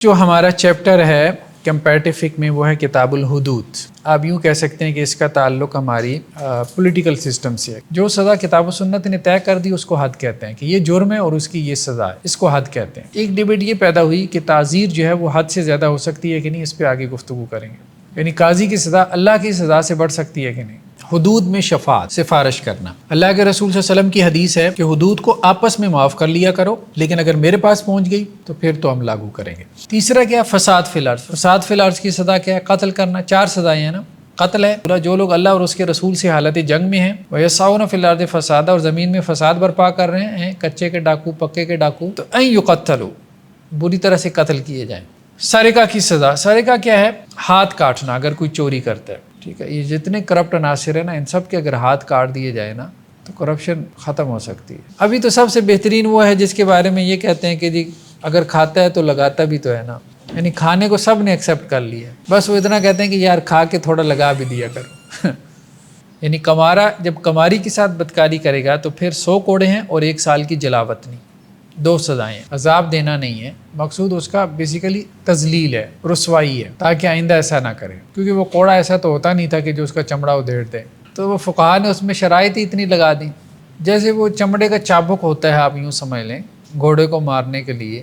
جو ہمارا چیپٹر ہے کمپیریٹیو فقہ میں وہ ہے کتاب الحدود۔ آپ یوں کہہ سکتے ہیں کہ اس کا تعلق ہماری پولیٹیکل سسٹم سے ہے۔ جو سزا کتاب و سنت نے طے کر دی اس کو حد کہتے ہیں کہ یہ جرم ہے اور اس کی یہ سزا ہے، اس کو حد کہتے ہیں۔ ایک ڈیبیٹ یہ پیدا ہوئی کہ تعزیر جو ہے وہ حد سے زیادہ ہو سکتی ہے کہ نہیں، اس پہ آگے گفتگو کریں گے۔ یعنی قاضی کی سزا اللہ کی سزا سے بڑھ سکتی ہے کہ نہیں۔ حدود میں شفاعت، سفارش کرنا۔ اللہ کے رسول صلی اللہ علیہ وسلم کی حدیث ہے کہ حدود کو آپس میں معاف کر لیا کرو، لیکن اگر میرے پاس پہنچ گئی تو پھر تو ہم لاگو کریں گے۔ تیسرا کیا؟ فساد فی الارض۔ فساد فی الارض کی سزا کیا ہے؟ قتل کرنا۔ 4 سزائیں ہیں نا۔ قتل ہے جو لوگ اللہ اور اس کے رسول سے حالت جنگ میں ہیں، وَيَسْعَوْنَ فِي الْأَرْضِ فَسَادًا، اور زمین میں فساد برپا کر رہے ہیں، کچے کے ڈاکو پکے کے ڈاکو، تو اَن يُقَتَّلُوا، بری طرح سے قتل کیے جائیں۔ سرقہ کی سزا۔ سرقہ کیا ہے؟ ہاتھ کاٹنا اگر کوئی چوری کرتا ہے، ٹھیک ہے۔ یہ جتنے کرپٹ عناصر ہیں نا، ان سب کے اگر ہاتھ کاٹ دیے جائے نا تو کرپشن ختم ہو سکتی ہے۔ ابھی تو سب سے بہترین وہ ہے جس کے بارے میں یہ کہتے ہیں کہ جی اگر کھاتا ہے تو لگاتا بھی تو ہے نا، یعنی کھانے کو سب نے ایکسیپٹ کر لیا ہے، بس وہ اتنا کہتے ہیں کہ یار کھا کے تھوڑا لگا بھی دیا کرو۔ یعنی کمارا جب کماری کے ساتھ بدکاری کرے گا تو پھر 100 کوڑے ہیں اور 1 سال کی جلاوطنی، 2 سزائیں ہیں۔ عذاب دینا نہیں ہے مقصود، اس کا بیسیکلی تذلیل ہے، رسوائی ہے، تاکہ آئندہ ایسا نہ کرے، کیونکہ وہ کوڑا ایسا تو ہوتا نہیں تھا کہ جو اس کا چمڑا ادھیڑ دے، تو وہ فقہا نے اس میں شرائط ہی اتنی لگا دی۔ جیسے وہ چمڑے کا چابک ہوتا ہے، آپ یوں سمجھ لیں گھوڑے کو مارنے کے لیے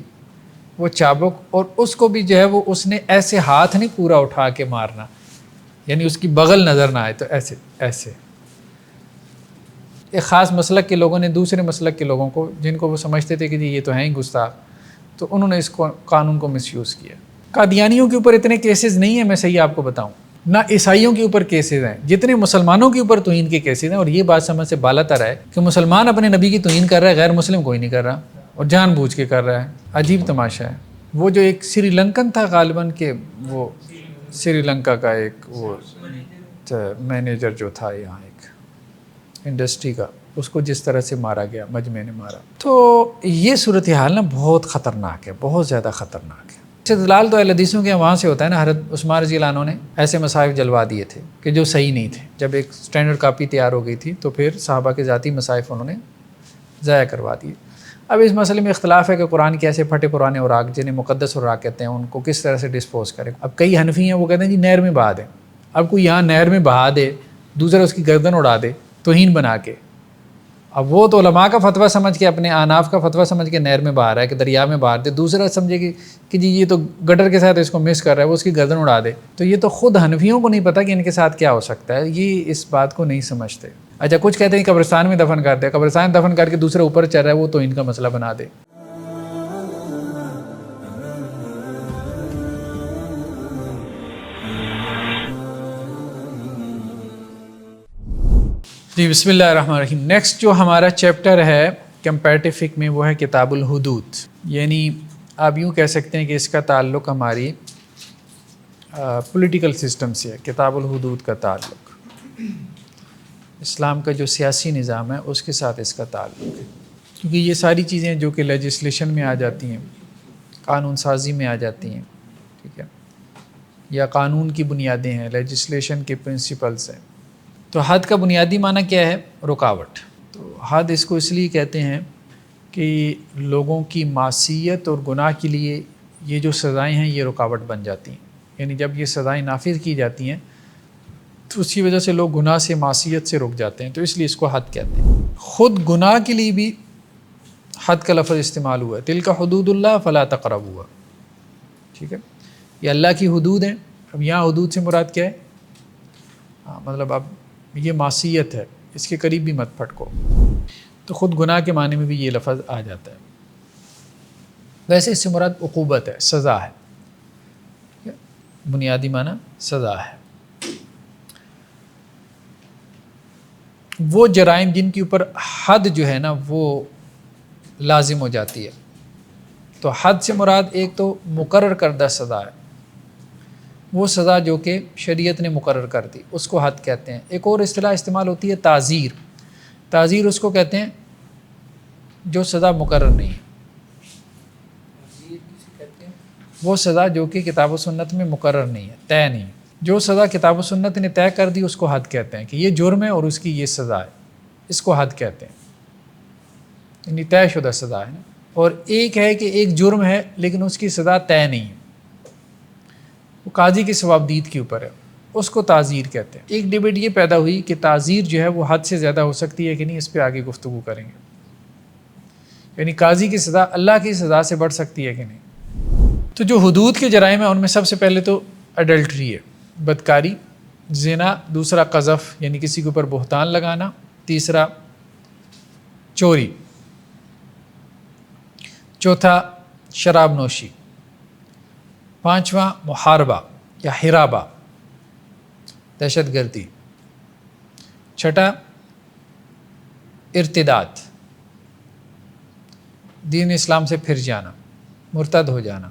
وہ چابک، اور اس کو بھی جو ہے وہ اس نے ایسے ہاتھ نہیں پورا اٹھا کے مارنا، یعنی اس کی بغل نظر نہ آئے، تو ایسے ایسے۔ ایک خاص مسلک کے لوگوں نے دوسرے مسلک کے لوگوں کو، جن کو وہ سمجھتے تھے کہ جی یہ تو ہیں ہی گستاخ، تو انہوں نے اس کو قانون کو مس یوز کیا۔ قادیانیوں کے اوپر اتنے کیسز نہیں ہیں، میں صحیح آپ کو بتاؤں، نہ عیسائیوں کے اوپر کیسز ہیں جتنے مسلمانوں کے اوپر توہین کے کیسز ہیں۔ اور یہ بات سمجھ سے بالا تر ہے کہ مسلمان اپنے نبی کی توہین کر رہا ہے، غیر مسلم کوئی نہیں کر رہا، اور جان بوجھ کے کر رہا ہے۔ عجیب تماشا ہے۔ وہ جو ایک سری لنکن تھا غالباً، کہ وہ سری لنکا کا ایک وہ مینیجر جو تھا یہاں ایک انڈسٹری کا، اس کو جس طرح سے مارا گیا، مجمع نے مارا، تو یہ صورتحال نا بہت خطرناک ہے، بہت زیادہ خطرناک ہے۔ استدلال تو اہل حدیثوں کے وہاں سے ہوتا ہے نا۔ حضرت عثمان رضی اللہ عنہ نے ایسے مصائف جلوا دیے تھے کہ جو صحیح نہیں تھے، جب ایک سٹینڈرڈ کاپی تیار ہو گئی تھی تو پھر صحابہ کے ذاتی مصائف انہوں نے ضائع کروا دیے۔ اب اس مسئلے میں اختلاف ہے کہ قرآن کے ایسے پھٹے پرانے اوراق جنہیں مقدس اوراق کہتے ہیں ان کو کس طرح سے ڈسپوز کرے۔ اب کئی حنفی ہیں وہ کہتے ہیں جی نہر میں بہا دیں۔ اب کوئی یہاں نہر میں بہا دے، دوسرا اس کی گردن اڑا دے توہین بنا کے، اب وہ تو علماء کا فتویٰ سمجھ کے، اپنے احناف کا فتویٰ سمجھ کے نہر میں بہا رہا ہے کہ دریا میں بہا دے، دوسرا سمجھے کہ جی یہ تو گٹر کے ساتھ اس کو مس کر رہا ہے، وہ اس کی گردن اڑا دے۔ تو یہ تو خود حنفیوں کو نہیں پتہ کہ ان کے ساتھ کیا ہو سکتا ہے، یہ اس بات کو نہیں سمجھتے۔ اچھا کچھ کہتے ہیں قبرستان میں دفن کرتے ہیں، قبرستان دفن کر کے دوسرا اوپر چل رہا ہے، وہ تو ان کا مسئلہ بنا دے۔ جی بسم اللہ الرحمن الرحیم۔ نیکسٹ جو ہمارا چیپٹر ہے کمپیریٹیو فقہ میں وہ ہے کتاب الحدود، یعنی آپ یوں کہہ سکتے ہیں کہ اس کا تعلق ہماری پولیٹیکل سسٹم سے ہے۔ کتاب الحدود کا تعلق اسلام کا جو سیاسی نظام ہے اس کے ساتھ اس کا تعلق ہے، کیونکہ یہ ساری چیزیں جو کہ لیجسلیشن میں آ جاتی ہیں، قانون سازی میں آ جاتی ہیں، ٹھیک ہے، یا قانون کی بنیادیں ہیں، لیجسلیشن کے پرنسپلز ہیں۔ تو حد کا بنیادی معنی کیا ہے؟ رکاوٹ۔ تو حد اس کو اس لیے کہتے ہیں کہ لوگوں کی معصیت اور گناہ کے لیے یہ جو سزائیں ہیں یہ رکاوٹ بن جاتی ہیں، یعنی جب یہ سزائیں نافذ کی جاتی ہیں تو اس کی وجہ سے لوگ گناہ سے، معصیت سے رک جاتے ہیں، تو اس لیے اس کو حد کہتے ہیں۔ خود گناہ کے لیے بھی حد کا لفظ استعمال ہوا ہے، تلک حدود اللہ فلا تقربوها، ٹھیک ہے، یہ اللہ کی حدود ہیں۔ اب یہاں حدود سے مراد کیا ہے؟ مطلب اب یہ معصیت ہے، اس کے قریب بھی مت پھٹکو، تو خود گناہ کے معنی میں بھی یہ لفظ آ جاتا ہے۔ ویسے اس سے مراد عقوبت ہے، سزا ہے، بنیادی معنی سزا ہے۔ وہ جرائم جن کے اوپر حد جو ہے نا وہ لازم ہو جاتی ہے، تو حد سے مراد ایک تو مقرر کردہ سزا ہے، وہ سزا جو کہ شریعت نے مقرر کر دی اس کو حد کہتے ہیں۔ ایک اور اصطلاح استعمال ہوتی ہے تعزیر۔ تعزیر اس کو کہتے ہیں جو سزا مقرر نہیں ہے، وہ سزا جو کہ کتاب و سنت میں مقرر نہیں ہے، طے نہیں ہے۔ جو سزا کتاب و سنت نے طے کر دی اس کو حد کہتے ہیں کہ یہ جرم ہے اور اس کی یہ سزا ہے، اس کو حد کہتے ہیں، یعنی طے شدہ سزا ہے۔ اور ایک ہے کہ ایک جرم ہے لیکن اس کی سزا طے نہیں ہے، وہ قاضی کی ثوابدید کے اوپر ہے، اس کو تعزیر کہتے ہیں۔ ایک ڈبیٹ یہ پیدا ہوئی کہ تعزیر جو ہے وہ حد سے زیادہ ہو سکتی ہے کہ نہیں، اس پہ آگے گفتگو کریں گے، یعنی قاضی کی سزا اللہ کی سزا سے بڑھ سکتی ہے کہ نہیں۔ تو جو حدود کے جرائم ہیں ان میں سب سے پہلے تو اڈلٹری ہے، بدکاری، زنا، دوسرا قذف یعنی کسی کے اوپر بہتان لگانا، تیسرا چوری، چوتھا شراب نوشی، پانچواں محاربہ یا حرابہ دہشت گردی، چھٹا ارتداد دین اسلام سے پھر جانا، مرتد ہو جانا،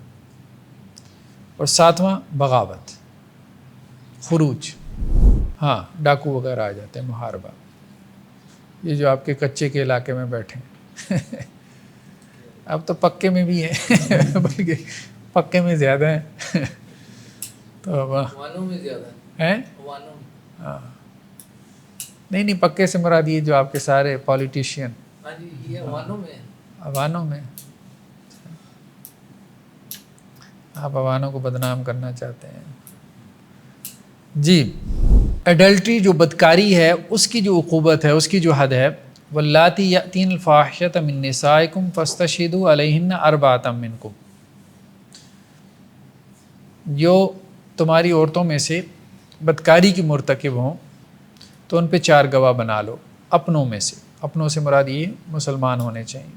اور ساتواں بغاوت خروج، ہاں ڈاکو وغیرہ آ جاتے ہیں، محاربہ، یہ جو آپ کے کچے کے علاقے میں بیٹھے ہیں اب تو پکے میں بھی ہیں بلکہ پکے میں زیادہ ہیں تو میں زیادہ ہیں، ہاں نہیں پکے سے مراد یہ جو آپ کے سارے پولیٹیشین عوانوں میں، آپ عوانوں کو بدنام کرنا چاہتے ہیں جی۔ ایڈلٹری جو بدکاری ہے اس کی جو عقوبت ہے، اس کی جو حد ہے، واللاتی یأتین الفاحشۃ من نسائکم فاستشہدوا علیہن اربعۃ منکم، جو تمہاری عورتوں میں سے بدکاری کی مرتکب ہوں تو ان پہ 4 گواہ بنا لو اپنوں میں سے، اپنوں سے مراد یہ مسلمان ہونے چاہیے۔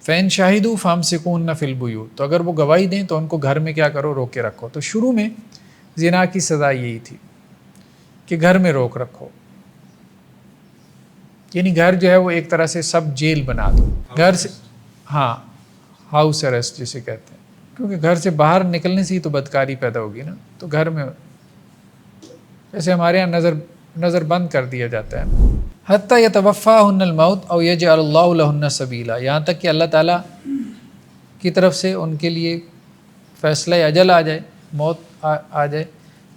فَإِن شَهِدُوا فَأَمْسِكُوهُنَّ فِي الْبُيُوتِ، تو اگر وہ گواہی دیں تو ان کو گھر میں کیا کرو، روک کے رکھو۔ تو شروع میں زنا کی سزا یہی تھی کہ گھر میں روک رکھو، یعنی گھر جو ہے وہ ایک طرح سے سب جیل بنا دو، گھر سے، ہاں ہاؤس اریسٹ جسے کہتے ہیں، کیونکہ گھر سے باہر نکلنے سے ہی تو بدکاری پیدا ہوگی نا، تو گھر میں جیسے ہمارے یہاں نظر بند کر دیا جاتا ہے، حتیٰ یتوفاہن الموت او یجعل اللہ لہن سبیلا، یہاں تک کہ اللہ تعالیٰ کی طرف سے ان کے لیے فیصلہ اجل آ جائے، موت آ جائے،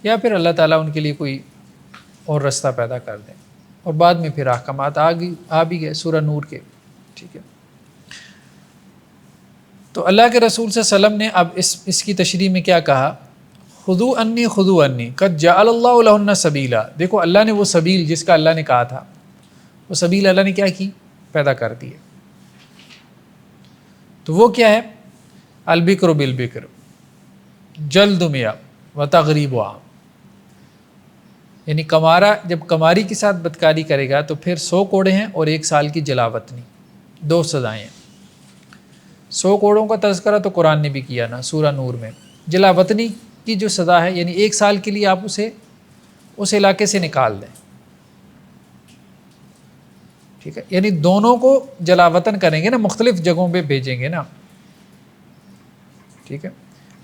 یا پھر اللہ تعالیٰ ان کے لیے کوئی اور رستہ پیدا کر دیں، اور بعد میں پھر احکامات آ بھی گئے سورہ نور کے، ٹھیک ہے۔ تو اللہ کے رسول صلی اللہ علیہ وسلم نے اب اس کی تشریح میں کیا کہا، خذوا انی قد جعل اللہ لہن سبیلا، دیکھو اللہ نے وہ سبیل جس کا اللہ نے کہا تھا، وہ سبیل اللہ نے کیا کی، پیدا کر دی ہے۔ تو وہ کیا ہے، البکر بالبکر، جلد میاں و تغریب عام، یعنی کمارا جب کماری کے ساتھ بدکاری کرے گا تو پھر 100 کوڑے ہیں اور 1 سال کی جلاوطنی، 2 سزائیں ہیں۔ 100 کوڑوں کا تذکرہ تو قرآن نے بھی کیا نا سورہ نور میں، جلاوطنی کی جو سزا ہے یعنی 1 سال کے لیے آپ اسے اس علاقے سے نکال دیں، ٹھیک ہے، یعنی دونوں کو جلاوطن کریں گے نا، مختلف جگہوں پہ بھیجیں گے نا، ٹھیک ہے،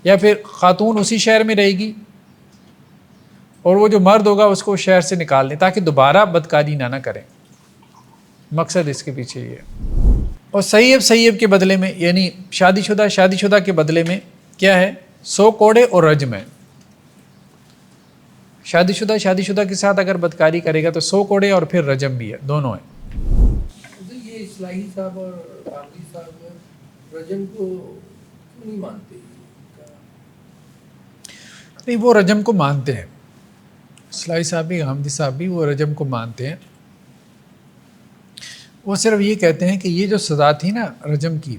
یا پھر خاتون اسی شہر میں رہے گی اور وہ جو مرد ہوگا اس کو شہر سے نکال دیں تاکہ دوبارہ بدکاری نہ کریں، مقصد اس کے پیچھے یہ ہے۔ اور سیب کے بدلے میں، یعنی شادی شدہ کے بدلے میں کیا ہے، 100 کوڑے اور رجم ہے۔ شادی شدہ کے ساتھ اگر بدکاری کرے گا تو 100 کوڑے اور پھر رجم بھی ہے، دونوں ہیں۔ یہ اصلاحی صاحب اور غامدی صاحب رجم کو کیوں نہیں مانتے؟ نہیں وہ رجم کو مانتے ہیں، اصلاحی صاحب بھی غامدی صاحب بھی وہ رجم کو مانتے ہیں۔ وہ صرف یہ کہتے ہیں کہ یہ جو سزا تھی نا رجم کی،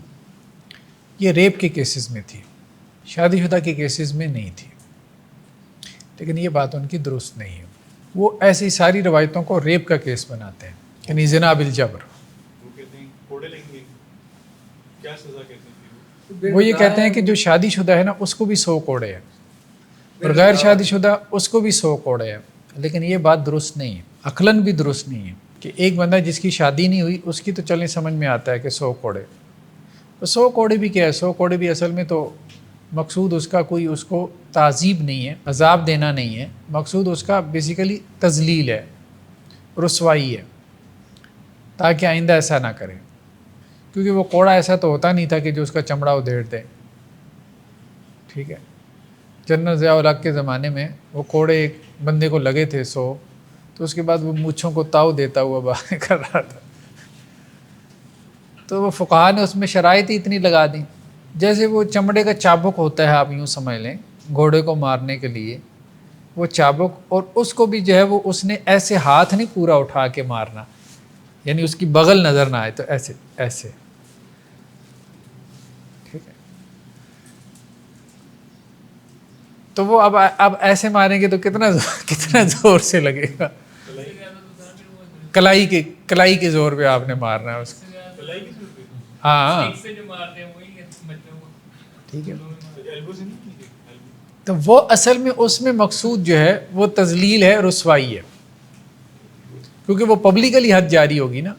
یہ ریپ کے کیسز میں تھی، شادی شدہ کے کیسز میں نہیں تھی، لیکن یہ بات ان کی درست نہیں ہے۔ وہ ایسی ساری روایتوں کو ریپ کا کیس بناتے ہیں، یعنی زنا بالجبر۔ وہ یہ کہتے ہیں کہ جو شادی شدہ ہے نا اس کو بھی 100 کوڑے ہیں، اور غیر شادی شدہ اس کو بھی 100 کوڑے ہیں، لیکن یہ بات درست نہیں ہے، عقلاً بھی درست نہیں ہے کہ ایک بندہ جس کی شادی نہیں ہوئی اس کی تو چلیں سمجھ میں آتا ہے کہ 100 کوڑے، 100 کوڑے بھی کیا ہے، 100 کوڑے بھی اصل میں تو مقصود اس کا کوئی اس کو تعذیب نہیں ہے، عذاب دینا نہیں ہے، مقصود اس کا بیسیکلی تذلیل ہے، رسوائی ہے، تاکہ آئندہ ایسا نہ کرے، کیونکہ وہ کوڑا ایسا تو ہوتا نہیں تھا کہ جو اس کا چمڑا ادھیڑ دے، ٹھیک ہے۔ جنرل ضیاء الحق کے زمانے میں وہ کوڑے ایک بندے کو لگے تھے 100، تو اس کے بعد وہ مونچھوں کو تاؤ دیتا ہوا باہر کر رہا تھا، تو وہ فقہا نے اس میں شرائط ہی اتنی لگا دیں جیسے وہ چمڑے کا چابک ہوتا ہے، آپ یوں سمجھ لیں گھوڑے کو مارنے کے لیے وہ چابک، اور اس کو بھی جو ہے وہ اس نے ایسے ہاتھ نہیں پورا اٹھا کے مارنا، یعنی اس کی بغل نظر نہ آئے، تو ایسے ایسے، ٹھیک ہے. تو وہ اب ایسے ماریں گے تو کتنا زور سے لگے گا. کلائی کے زور پہ آپ نے مارنا ہے اس کو. ہاں ٹھیک ہے. تو وہ اصل میں اس میں مقصود جو ہے وہ تذلیل ہے، رسوائی ہے، کیونکہ وہ پبلکلی حد جاری ہوگی نا،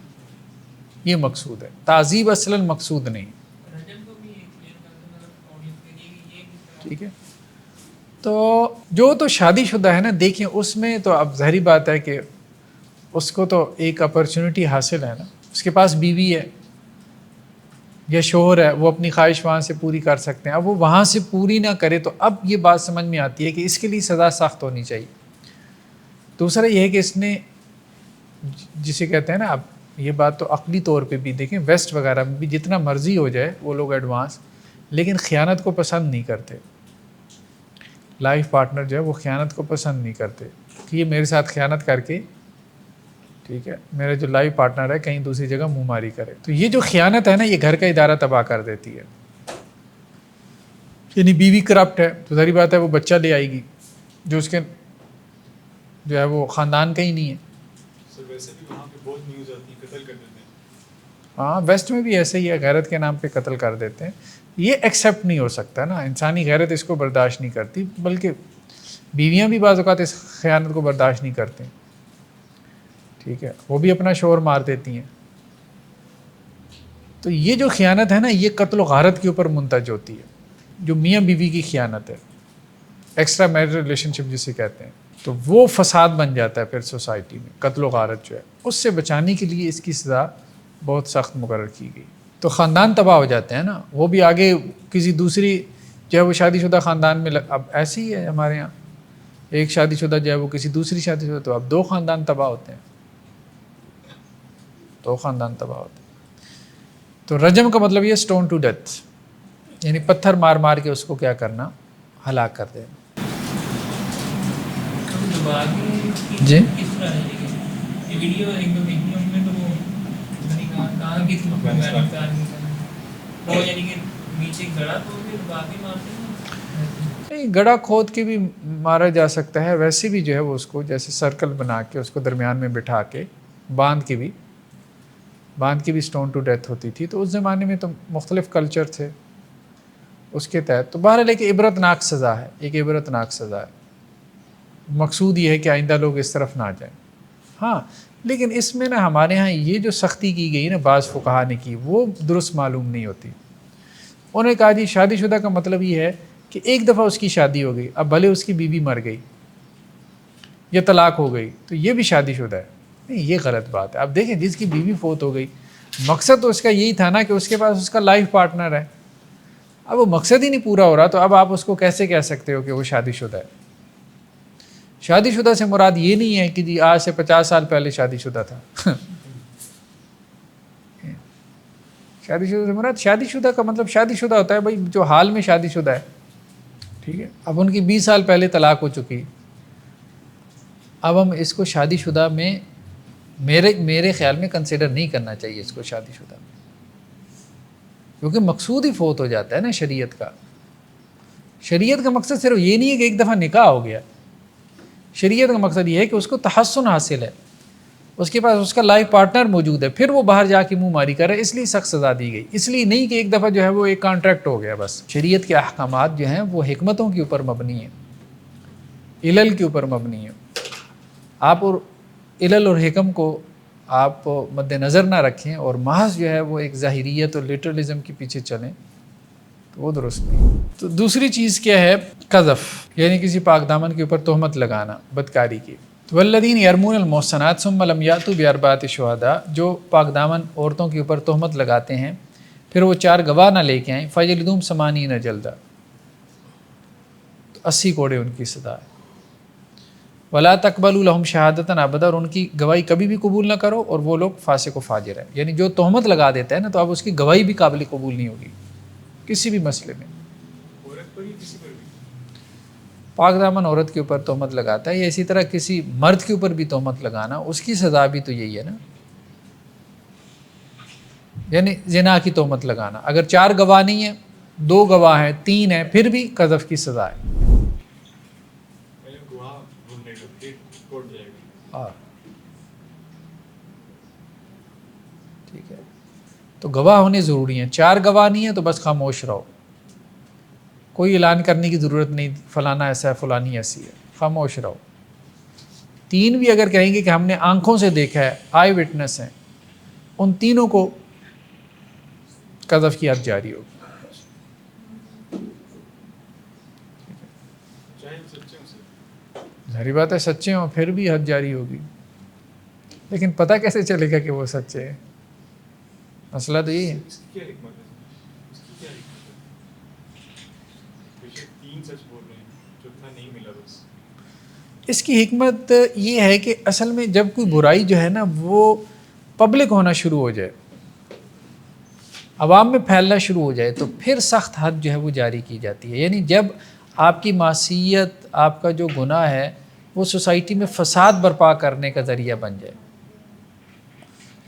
یہ مقصود ہے. تعذیب اصلاً مقصود نہیں. ٹھیک ہے. تو جو تو شادی شدہ ہے نا، دیکھیں اس میں تو اب ظاہری بات ہے کہ اس کو تو ایک اپرچونٹی حاصل ہے نا، اس کے پاس بیوی ہے یا شوہر ہے، وہ اپنی خواہش وہاں سے پوری کر سکتے ہیں. اب وہ وہاں سے پوری نہ کرے تو اب یہ بات سمجھ میں آتی ہے کہ اس کے لیے سزا سخت ہونی چاہیے. دوسرا یہ ہے کہ اس نے جسے کہتے ہیں نا، اب یہ بات تو عقلی طور پہ بھی دیکھیں، ویسٹ وغیرہ میں بھی جتنا مرضی ہو جائے وہ لوگ ایڈوانس، لیکن خیانت کو پسند نہیں کرتے. لائف پارٹنر جو ہے وہ خیانت کو پسند نہیں کرتے کہ یہ میرے ساتھ خیانت کر کے، ٹھیک ہے، میرا جو لائف پارٹنر ہے کہیں دوسری جگہ منہ ماری کرے. تو یہ جو خیانت ہے نا، یہ گھر کا ادارہ تباہ کر دیتی ہے. یعنی بیوی کرپٹ ہے تو ظاہری بات ہے وہ بچہ لے آئے گی جو اس کے جو ہے وہ خاندان کا ہی نہیں ہے. ہاں ویسٹ میں بھی ایسے ہی ہے، غیرت کے نام پہ قتل کر دیتے ہیں. یہ ایکسیپٹ نہیں ہو سکتا نا، انسانی غیرت اس کو برداشت نہیں کرتی، بلکہ بیویاں بھی بعض اوقات اس خیانت کو برداشت نہیں کرتے. ٹھیک ہے، وہ بھی اپنا شوہر مار دیتی ہیں. تو یہ جو خیانت ہے نا، یہ قتل و غارت کے اوپر منتج ہوتی ہے، جو میاں بیوی کی خیانت ہے، ایکسٹرا میرٹل ریلیشن شپ جسے کہتے ہیں. تو وہ فساد بن جاتا ہے پھر سوسائٹی میں. قتل و غارت جو ہے اس سے بچانے کے لیے اس کی سزا بہت سخت مقرر کی گئی. تو خاندان تباہ ہو جاتے ہیں نا، وہ بھی آگے کسی دوسری جو ہے وہ شادی شدہ خاندان میں اب ایسے ہی ہے ہمارے یہاں، ایک شادی شدہ جو ہے وہ کسی دوسری شادی شدہ، تو اب 2 خاندان تباہ ہوتے ہیں، 2 خاندان تباہ ہوتے ہیں. تو رجم کا مطلب یہ سٹون ٹو ڈیتھ، یعنی پتھر مار مار کے اس کو کیا کرنا، ہلاک کر دینا. جی نہیں، گڑھا کھود کے بھی مارا جا سکتا ہے. ویسے بھی جو ہے وہ اس کو جیسے سرکل بنا کے اس کو درمیان میں بٹھا کے باندھ کے بھی سٹون ٹو ڈیتھ ہوتی تھی. تو اس زمانے میں تو مختلف کلچر تھے اس کے تحت. تو بہرحال ایک عبرت ناک سزا ہے، ایک عبرت ناک سزا ہے. مقصود یہ ہے کہ آئندہ لوگ اس طرف نہ جائیں. ہاں لیکن اس میں نا ہمارے ہاں یہ جو سختی کی گئی نا بعض فقہا نے کی، وہ درست معلوم نہیں ہوتی. انہوں نے کہا جی شادی شدہ کا مطلب یہ ہے کہ ایک دفعہ اس کی شادی ہو گئی، اب بھلے اس کی بیوی مر گئی یا طلاق ہو گئی تو یہ بھی شادی شدہ ہے. نہیں، یہ غلط بات ہے. اب دیکھیں جس کی بیوی فوت ہو گئی، مقصد تو اس کا یہی تھا نا کہ اس کے پاس اس کا لائف پارٹنر ہے. اب وہ مقصد ہی نہیں پورا ہو رہا تو اب آپ اس کو کیسے کہہ سکتے ہو کہ وہ شادی شدہ ہے. شادی شدہ سے مراد یہ نہیں ہے کہ جی آج سے 50 سال پہلے شادی شدہ تھا. شادی شدہ سے مراد شادی شدہ کا مطلب شادی شدہ ہوتا ہے بھائی جو حال میں شادی شدہ ہے. ٹھیک ہے، اب ان کی 20 سال پہلے طلاق ہو چکی، اب ہم اس کو شادی شدہ میں میرے خیال میں کنسیڈر نہیں کرنا چاہیے اس کو شادی شدہ میں، کیونکہ مقصود ہی فوت ہو جاتا ہے نا شریعت کا. شریعت کا مقصد صرف یہ نہیں ہے کہ ایک دفعہ نکاح ہو گیا. شریعت کا مقصد یہ ہے کہ اس کو تحسن حاصل ہے، اس کے پاس اس کا لائف پارٹنر موجود ہے، پھر وہ باہر جا کے منہ ماری کرے، اس لیے سخت سزا دی گئی. اس لیے نہیں کہ ایک دفعہ جو ہے وہ ایک کانٹریکٹ ہو گیا بس. شریعت کے احکامات جو ہیں وہ حکمتوں کے اوپر مبنی ہیں، علل کے اوپر مبنی ہیں. آپ اور علل اور حکم کو آپ مد نظر نہ رکھیں اور محض جو ہے وہ ایک ظاہریت اور لٹرلزم کے پیچھے چلیں تو وہ درست نہیں. تو دوسری چیز کیا ہے، قذف، یعنی کسی پاک دامن کے اوپر تہمت لگانا بدکاری کی. والذین یرمون المحصنات ثم لم یأتوا بأربعۃ شہداء، جو پاک دامن عورتوں کے اوپر تہمت لگاتے ہیں پھر وہ 4 گواہ نہ لے کے آئیں، فجلدوہم 80 جلدہ، تو 80 کوڑے ان کی سزا ہے. ولا تقبلوا لهم شہادۃ ابدا، اور ان کی گواہی کبھی بھی قبول نہ کرو، اور وہ لوگ فاسق و فاجر ہیں. یعنی جو تہمت لگا دیتا ہے نا تو اب اس کی گواہی بھی قابل قبول نہیں ہوگی. کسی بھی مسئلے میں پاک دامن عورت کے اوپر تہمت لگاتا ہے یا اسی طرح کسی مرد کے اوپر بھی تہمت لگانا، اس کی سزا بھی تو یہی ہے نا، یعنی زنا کی تہمت لگانا. اگر 4 گواہ نہیں ہیں، 2 گواہ ہیں، 3 ہیں، پھر بھی قذف کی سزا ہے. ٹھیک ہے، تو گواہ ہونے ضروری ہیں. 4 گواہ نہیں ہیں تو بس خاموش رہو، کوئی اعلان کرنے کی ضرورت نہیں فلانا ایسا ہے فلانی ایسی ہے، خاموش رہو. 3 بھی اگر کہیں گے کہ ہم نے آنکھوں سے دیکھا ہے، آئی وٹنس ہیں، ان تینوں کو قذف کی حد جاری ہوگی. ظاہری بات ہے سچے ہوں پھر بھی حد جاری ہوگی، لیکن پتہ کیسے چلے گا کہ وہ سچے ہیں؟ مسئلہ تو یہی ہے. اس کی حکمت یہ ہے کہ اصل میں جب کوئی برائی جو ہے نا وہ پبلک ہونا شروع ہو جائے، عوام میں پھیلنا شروع ہو جائے، تو پھر سخت حد جو ہے وہ جاری کی جاتی ہے. یعنی جب آپ کی معصیت، آپ کا جو گناہ ہے وہ سوسائٹی میں فساد برپا کرنے کا ذریعہ بن جائے،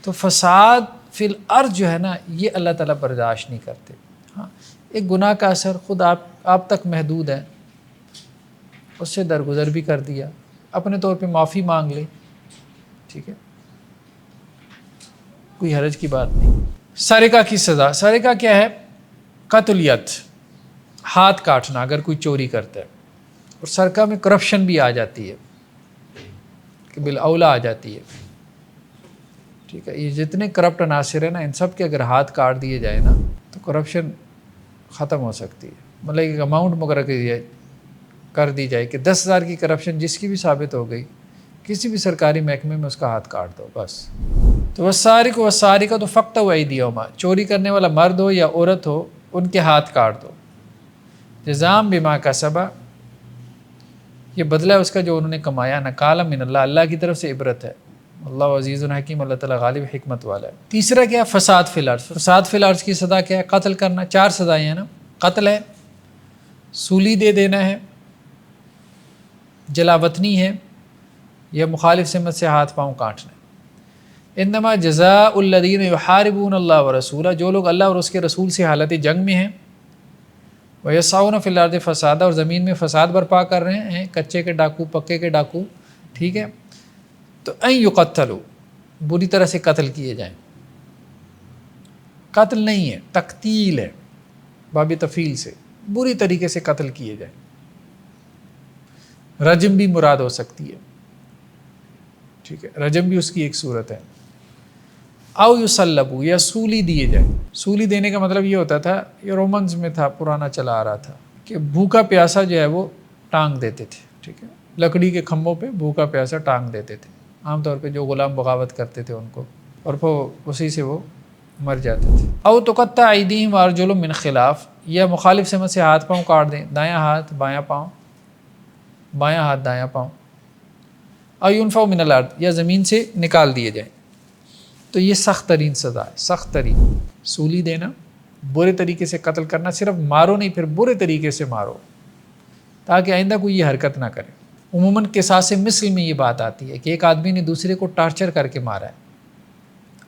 تو فساد فی الارض جو ہے نا یہ اللہ تعالیٰ برداشت نہیں کرتے. ہاں، ایک گناہ کا اثر خود آپ تک محدود ہے، اس سے درگزر بھی کر دیا، اپنے طور پہ معافی مانگ لے، ٹھیک ہے، کوئی حرج کی بات نہیں. سرقہ کی سزا، سرقہ کیا ہے؟ قطع الید، ہاتھ کاٹنا اگر کوئی چوری کرتا ہے. اور سرقہ میں کرپشن بھی آ جاتی ہے کہ بالاولا آ جاتی ہے، ٹھیک ہے. یہ جتنے کرپٹ عناصر ہیں نا ان سب کے اگر ہاتھ کاٹ دیے جائے نا تو کرپشن ختم ہو سکتی ہے. مطلب ایک اماؤنٹ مقرر کر دی جائے کہ 10,000 کی کرپشن جس کی بھی ثابت ہو گئی، کسی بھی سرکاری محکمے میں اس کا ہاتھ کاٹ دو بس. تو والسارق والسارقۃ فاقطعوا ایدیہما، چوری کرنے والا مرد ہو یا عورت ہو ان کے ہاتھ کاٹ دو. جزاء بما کسبا، یہ بدلہ ہے اس کا جو انہوں نے کمایا. نکالا من اللہ، اللہ کی طرف سے عبرت ہے. اللہ عزیز الحکیم، اللہ تعالیٰ غالب حکمت والا ہے. تیسرا کیا؟ فساد فی الارض. فساد فی الارض کی سزا کیا ہے؟ قتل کرنا. 4 سزائیں ہیں نا، قتل ہے، سولی دے دینا ہے، جلا وطنی ہے، یا مخالف سمت سے ہاتھ پاؤں کاٹنا ہے. انما جزاء الذین یحاربون اللہ ورسولہ، جو لوگ اللہ اور اس کے رسول سے حالت جنگ میں ہیں، ویسعون فی الارض فسادا، اور زمین میں فساد برپا کر رہے ہیں، کچے کے ڈاکو پکے کے ڈاکو، ٹھیک ہے، تو ان یقتلوا، بری طرح سے قتل کیے جائیں. قتل نہیں ہے، تقتیل ہے، باب تفعیل سے، بری طریقے سے قتل کیے جائیں. رجم بھی مراد ہو سکتی ہے، ٹھیک ہے، رجم بھی اس کی ایک صورت ہے. او یصلبوا، یا سولی دیے جائیں. سولی دینے کا مطلب یہ ہوتا تھا، یہ رومنز میں تھا، پرانا چلا آ رہا تھا، کہ بھوکا پیاسا جو ہے وہ ٹانگ دیتے تھے، ٹھیک ہے، لکڑی کے کھمبوں پہ بھوکا پیاسا ٹانگ دیتے تھے، عام طور پہ جو غلام بغاوت کرتے تھے ان کو، اور پھر اسی سے وہ مر جاتے تھے. او تقطع ایدیہم وارجلہم من خلاف، یا مخالف سمت سے ہاتھ پاؤں کاٹ دیں، دایاں ہاتھ بایاں پاؤں، بایاں ہاتھ دایاں پاؤں. او ینفوا من الارض، یا زمین سے نکال دیے جائیں. تو یہ سخت ترین سزا ہے، سخت ترین. سولی دینا، برے طریقے سے قتل کرنا، صرف مارو نہیں، پھر برے طریقے سے مارو تاکہ آئندہ کوئی یہ حرکت نہ کرے. عموماً قصاص مثل میں یہ بات آتی ہے کہ ایک آدمی نے دوسرے کو ٹارچر کر کے مارا ہے،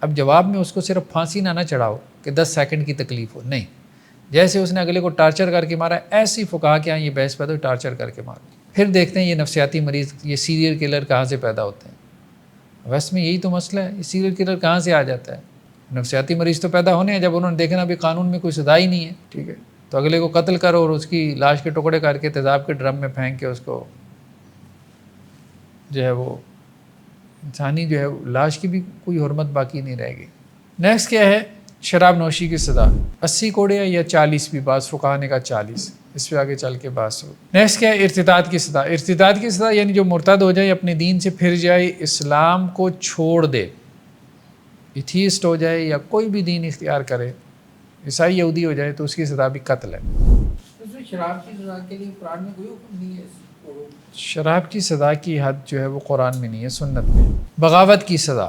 اب جواب میں اس کو صرف پھانسی نہ چڑھاؤ کہ 10 سیکنڈ کی تکلیف ہو، نہیں، جیسے اس نے اگلے کو ٹارچر کر کے مارا ہے ایسے ہی فقہا کے یہ بحث پیدا ہو، ٹارچر کر کے مارو. پھر دیکھتے ہیں یہ نفسیاتی مریض، یہ سیریل کلر کہاں سے پیدا ہوتے ہیں. ویسٹ میں یہی تو مسئلہ ہے، یہ سیریل کلر کہاں سے آ جاتا ہے؟ نفسیاتی مریض تو پیدا ہونے ہیں جب انہوں نے دیکھنا ابھی قانون میں کوئی سزا ہی نہیں ہے، ٹھیک ہے، تو اگلے کو قتل کرو اور اس کی لاش کے ٹکڑے کر کے تیزاب کے ڈرم میں پھینک کے اس کو جو ہے وہ انسانی جو ہے لاش کی بھی کوئی حرمت باقی نہیں رہے گی. نیکسٹ کیا ہے؟ شراب نوشی کی سزا. 80 کوڑے یا 40 بھی، بعض فقہا نے کہا 40، اس پہ آگے چل کے بحث ہو. نیکسٹ کیا ہے؟ ارتداد کی سزا. ارتداد کی سزا یعنی جو مرتد ہو جائے، اپنے دین سے پھر جائے، اسلام کو چھوڑ دے، ایتھیسٹ ہو جائے یا کوئی بھی دین اختیار کرے، عیسائی یہودی ہو جائے، تو اس کی سزا بھی قتل ہے. شراب کی سزا کے لیے قرآن میں کوئی حکم نہیں ہے؟ شراب کی سزا کی حد جو ہے وہ قرآن میں نہیں ہے، سنت میں. بغاوت کی سزا،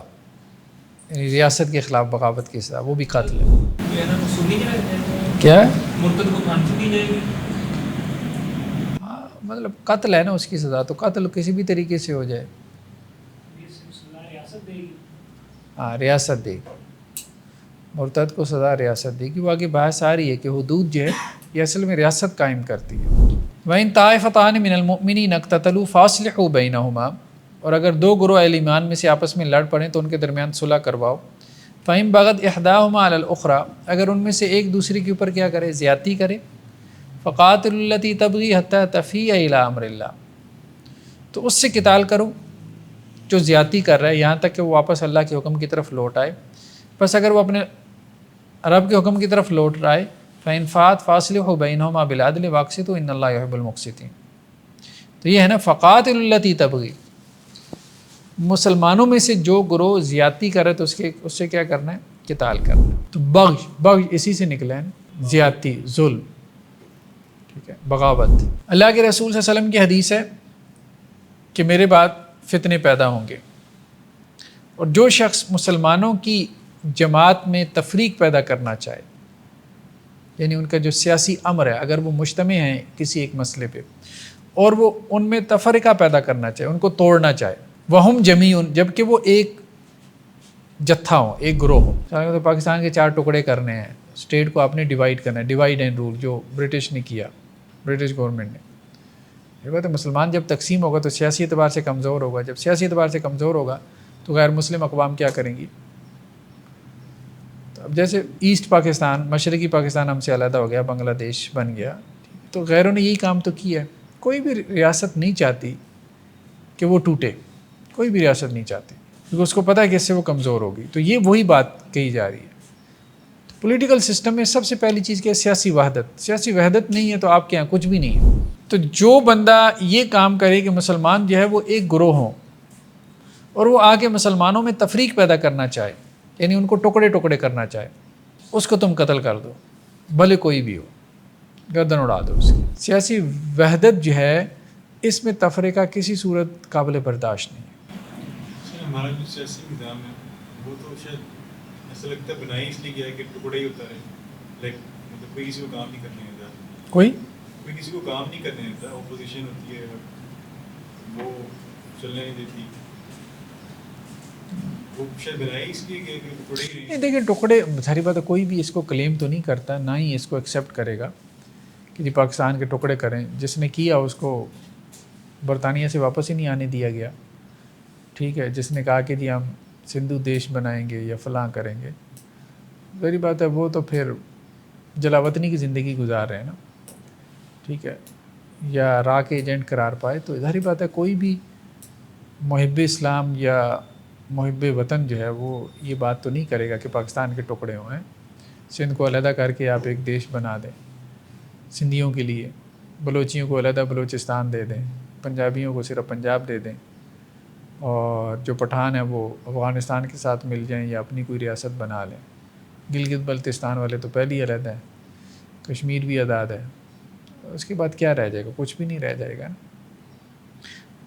یعنی ریاست کے خلاف بغاوت کی سزا، وہ بھی قتل ہے. کیا ہے؟ مرتد کو پھانسی دی جائے گی؟ ہاں مطلب قتل ہے نا اس کی سزا، تو قتل کسی بھی طریقے سے ہو جائے. یہ سزا ریاست دے گی؟ ہاں ریاست دے گی، مرتد کو سزا ریاست دے گی. وہ آگے بحث آ رہی ہے کہ حدود جو ہے یہ اصل میں ریاست قائم کرتی ہے. وَإِن طَائِفَتَانِ مِنَ الْمُؤْمِنِينَ اقْتَتَلُوا فَأَصْلِحُوا بَيْنَهُمَا، اور اگر دو گروہ اہل ایمان میں سے آپس میں لڑ پڑیں تو ان کے درمیان صلح کرواؤ. فَإِن بَغَتْ إِحْدَاهُمَا عَلَى الْأُخْرَى، اگر ان میں سے ایک دوسرے کے اوپر کیا کرے، زیادتی کرے. فَقَاتِلُوا الَّتِي تَبْغِي حَتَّى تَفِيءَ إِلَىٰ أَمْرِ اللَّهِ، تو اس سے قتال کرو جو زیادتی کر رہا ہے یہاں تک کہ وہ واپس اللہ کے حکم کی طرف لوٹ آئے. بس اگر وہ اپنے رب کے حکم کی طرف لوٹ رہا ہے، فَإِن فَاءَتْ فَأَصْلِحُوا بَيْنَهُمَا بِالْعَدْلِ وَأَقْسِطُوا إِنَّ اللَّهَ يُحِبُّ الْمُقْسِطِينَ. تو یہ ہے نا فَقَاتِلُوا الَّتِي تَبْغِي، مسلمانوں میں سے جو گروہ زیادتی کرے تو اس سے کیا کرنا ہے، قتال کرنا ہے. تو بغض اسی سے نکلا ہے نا، زیادتی، ظلم، ٹھیک ہے، بغاوت. اللہ کے رسول صلی اللہ علیہ وسلم کی حدیث ہے کہ میرے بعد فتنے پیدا ہوں گے، اور جو شخص مسلمانوں کی جماعت میں تفریق پیدا کرنا چاہے، یعنی ان کا جو سیاسی امر ہے اگر وہ مجتمع ہیں کسی ایک مسئلے پہ اور وہ ان میں تفرقہ پیدا کرنا چاہے، ان کو توڑنا چاہے، وہم جمیعٌ، جبکہ وہ ایک جتھا ہوں، ایک گروہ ہو. تو پاکستان کے 4 ٹکڑے کرنے ہیں، اسٹیٹ کو آپ نے ڈیوائیڈ کرنا ہے، ڈیوائیڈ اینڈ رول جو برٹش نے کیا، برٹش گورنمنٹ نے. یہ بات ہے، مسلمان جب تقسیم ہوگا تو سیاسی اعتبار سے کمزور ہوگا، جب سیاسی اعتبار سے کمزور ہوگا تو غیر مسلم اقوام کیا کریں گی. تو اب جیسے ایسٹ پاکستان، مشرقی پاکستان ہم سے علیحدہ ہو گیا، بنگلہ دیش بن گیا، تو غیروں نے یہی کام تو کیا ہے. کوئی بھی ریاست نہیں چاہتی کہ وہ ٹوٹے، کوئی بھی ریاست نہیں چاہتی، کیونکہ اس کو پتہ ہے کہ اس سے وہ کمزور ہوگی. تو یہ وہی بات کہی جا رہی ہے. پولیٹیکل سسٹم میں سب سے پہلی چیز کیا ہے، سیاسی وحدت. سیاسی وحدت نہیں ہے تو آپ کے یہاں کچھ بھی نہیں ہے. تو جو بندہ یہ کام کرے کہ مسلمان جو ہے وہ ایک گروہ ہوں اور وہ آ کے مسلمانوں میں تفریق پیدا کرنا چاہے، یعنی ان کو ٹکڑے ٹکڑے کرنا چاہے، اس کو تم قتل کر دو، بھلے کوئی بھی ہو، گردن اڑا دو اس کی. سیاسی وحدت جو ہے اس میں تفریقہ کسی صورت قابل برداشت نہیں ہے. ہمارا جو سیاسی نظام ہے وہ تو شاید ایسا لگتا ہے بنائی اس لیے گیا ہے کہ ٹکڑے ہی ہوتا ہے، لائک مطلب کوئی کسی کو کام نہیں کرنے دیتا، کوئی کسی کو کام نہیں کرنے دیتا، اپوزیشن ہوتی ہے وہ چلنے نہیں دیتی. وہ شاید بنائی اس لیے گیا کہ ٹکڑے ہی نہیں. دیکھیں ٹکڑے ساری بات ہے، کوئی بھی اس کو کلیم تو نہیں کرتا، نہ ہی اس کو ایکسیپٹ کرے گا کہ جی پاکستان کے ٹکڑے کریں. جس نے کیا اس کو برطانیہ سے واپس ہی نہیں آنے دیا گیا، ٹھیک ہے. جس نے کہا کہ جی ہم سندھو دیش بنائیں گے یا فلاں کریں گے، ظاہری بات ہے وہ تو پھر جلاوطنی کی زندگی گزار رہے ہیں نا، ٹھیک ہے، یا راہ کے ایجنٹ قرار پائے. تو ظاہری بات ہے کوئی بھی محب اسلام یا محب وطن جو ہے وہ یہ بات تو نہیں کرے گا کہ پاکستان کے ٹکڑے ہوئے ہیں، سندھ کو علیحدہ کر کے آپ ایک دیش بنا دیں سندھیوں کے لیے، بلوچیوں کو علیحدہ بلوچستان دے دیں، پنجابیوں کو صرف پنجاب دے دیں، اور جو پٹھان ہیں وہ افغانستان کے ساتھ مل جائیں یا اپنی کوئی ریاست بنا لیں. گلگت بلتستان والے تو پہلے ہی علیحدہ ہیں، کشمیر بھی آزاد ہے. اس کے بعد کیا رہ جائے گا؟ کچھ بھی نہیں رہ جائے گا.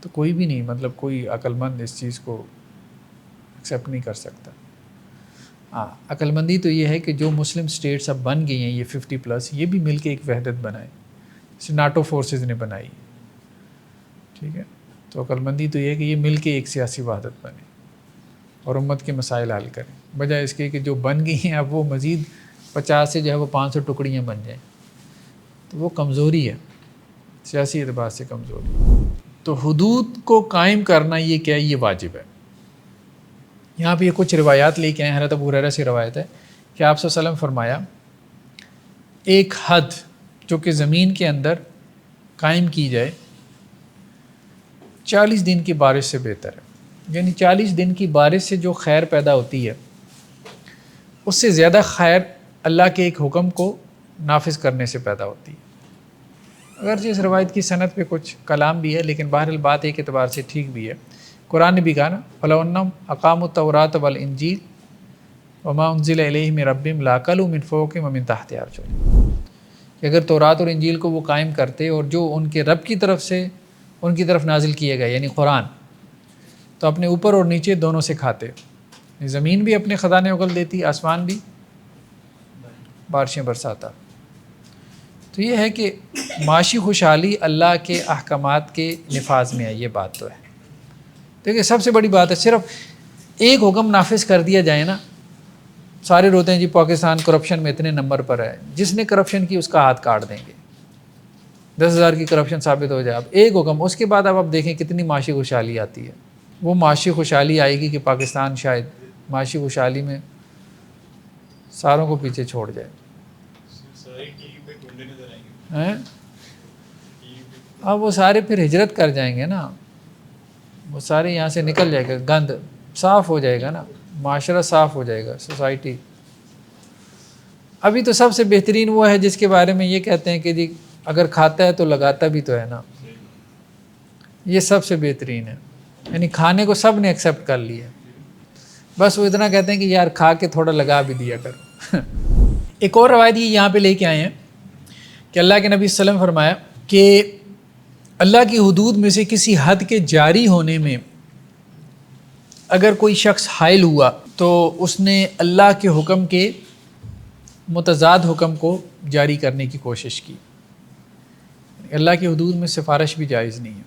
تو کوئی بھی نہیں، مطلب کوئی عقل مند اس چیز کو ایکسیپٹ نہیں کر سکتا. ہاں عقل مندی تو یہ ہے کہ جو مسلم سٹیٹس اب بن گئی ہیں یہ 50+، یہ بھی مل کے ایک وحدت بنائیں، جیسے ناٹو فورسز نے بنائی، ٹھیک ہے. تو عقل مندی تو یہ ہے کہ یہ مل کے ایک سیاسی وحدت بنے اور امت کے مسائل حل کریں، بجائے اس کے کہ جو بن گئی ہیں اب وہ مزید 50 سے جو ہے وہ 500 ٹکڑیاں بن جائیں. تو وہ کمزوری ہے، سیاسی اعتبار سے کمزوری. تو حدود کو قائم کرنا یہ کیا ہے؟ یہ واجب ہے. یہاں پہ یہ کچھ روایات لے کے آئے ہیں. حضرت ابو ہریرہ سے روایت ہے کہ آپ صلی اللہ علیہ وسلم فرمایا، ایک حد جو کہ زمین کے اندر قائم کی جائے 40 دن کی بارش سے بہتر ہے. یعنی 40 دن کی بارش سے جو خیر پیدا ہوتی ہے اس سے زیادہ خیر اللہ کے ایک حکم کو نافذ کرنے سے پیدا ہوتی ہے. اگرچہ اس روایت کی سند پہ کچھ کلام بھی ہے، لیکن بہرحال بات ایک اعتبار سے ٹھیک بھی ہے. قرآن نے بھی کہا نا، فَلَوْ أَنَّهُمْ أَقَامُوا التَّوْرَاةَ وَالْإِنْجِيلَ وَمَا أُنزِلَ إِلَيْهِم مِّن رَّبِّهِمْ لَأَكَلُوا مِن فَوْقِهِم وَمِن تَحْتِ أَرْجُلِهِم. کہ اگر تورات اور انجیل کو وہ قائم کرتے اور جو ان کے رب کی طرف سے ان کی طرف نازل کیے گئے یعنی قرآن، تو اپنے اوپر اور نیچے دونوں سے کھاتے. زمین بھی اپنے خزانے اگل دیتی، آسمان بھی بارشیں برساتا. تو یہ ہے کہ معاشی خوشحالی اللہ کے احکامات کے نفاذ میں ہے، یہ بات تو ہے. دیکھیں سب سے بڑی بات ہے، صرف ایک حکم نافذ کر دیا جائے نا، سارے روتے ہیں جی پاکستان کرپشن میں اتنے نمبر پر ہے. جس نے کرپشن کی اس کا ہاتھ کاٹ دیں گے. 10,000 کی کرپشن ثابت ہو جائے، اب ایک حکم، اس کے بعد اب آپ دیکھیں کتنی معاشی خوشحالی آتی ہے. وہ معاشی خوشحالی آئے گی کہ پاکستان شاید معاشی خوشحالی میں ساروں کو پیچھے چھوڑ جائے. اب وہ سارے پھر ہجرت کر جائیں گے نا، وہ سارے یہاں سے نکل جائے گا، گند صاف ہو جائے گا نا، معاشرہ صاف ہو جائے گا، سوسائٹی. ابھی تو سب سے بہترین وہ ہے جس کے بارے میں یہ کہتے ہیں کہ جی اگر کھاتا ہے تو لگاتا بھی تو ہے نا. یہ سب سے بہترین ہے، یعنی کھانے کو سب نے ایکسیپٹ کر لیا، بس وہ اتنا کہتے ہیں کہ یار کھا کے تھوڑا لگا بھی دیا کرو. ایک اور روایت یہ یہاں پہ لے کے آئے ہیں کہ اللہ کے نبی صلی اللہ علیہ وسلم فرمایا کہ اللہ کی حدود میں سے کسی حد کے جاری ہونے میں اگر کوئی شخص حائل ہوا تو اس نے اللہ کے حکم کے متضاد حکم کو جاری کرنے کی کوشش کی. اللہ کی حدود میں سفارش بھی جائز نہیں ہے.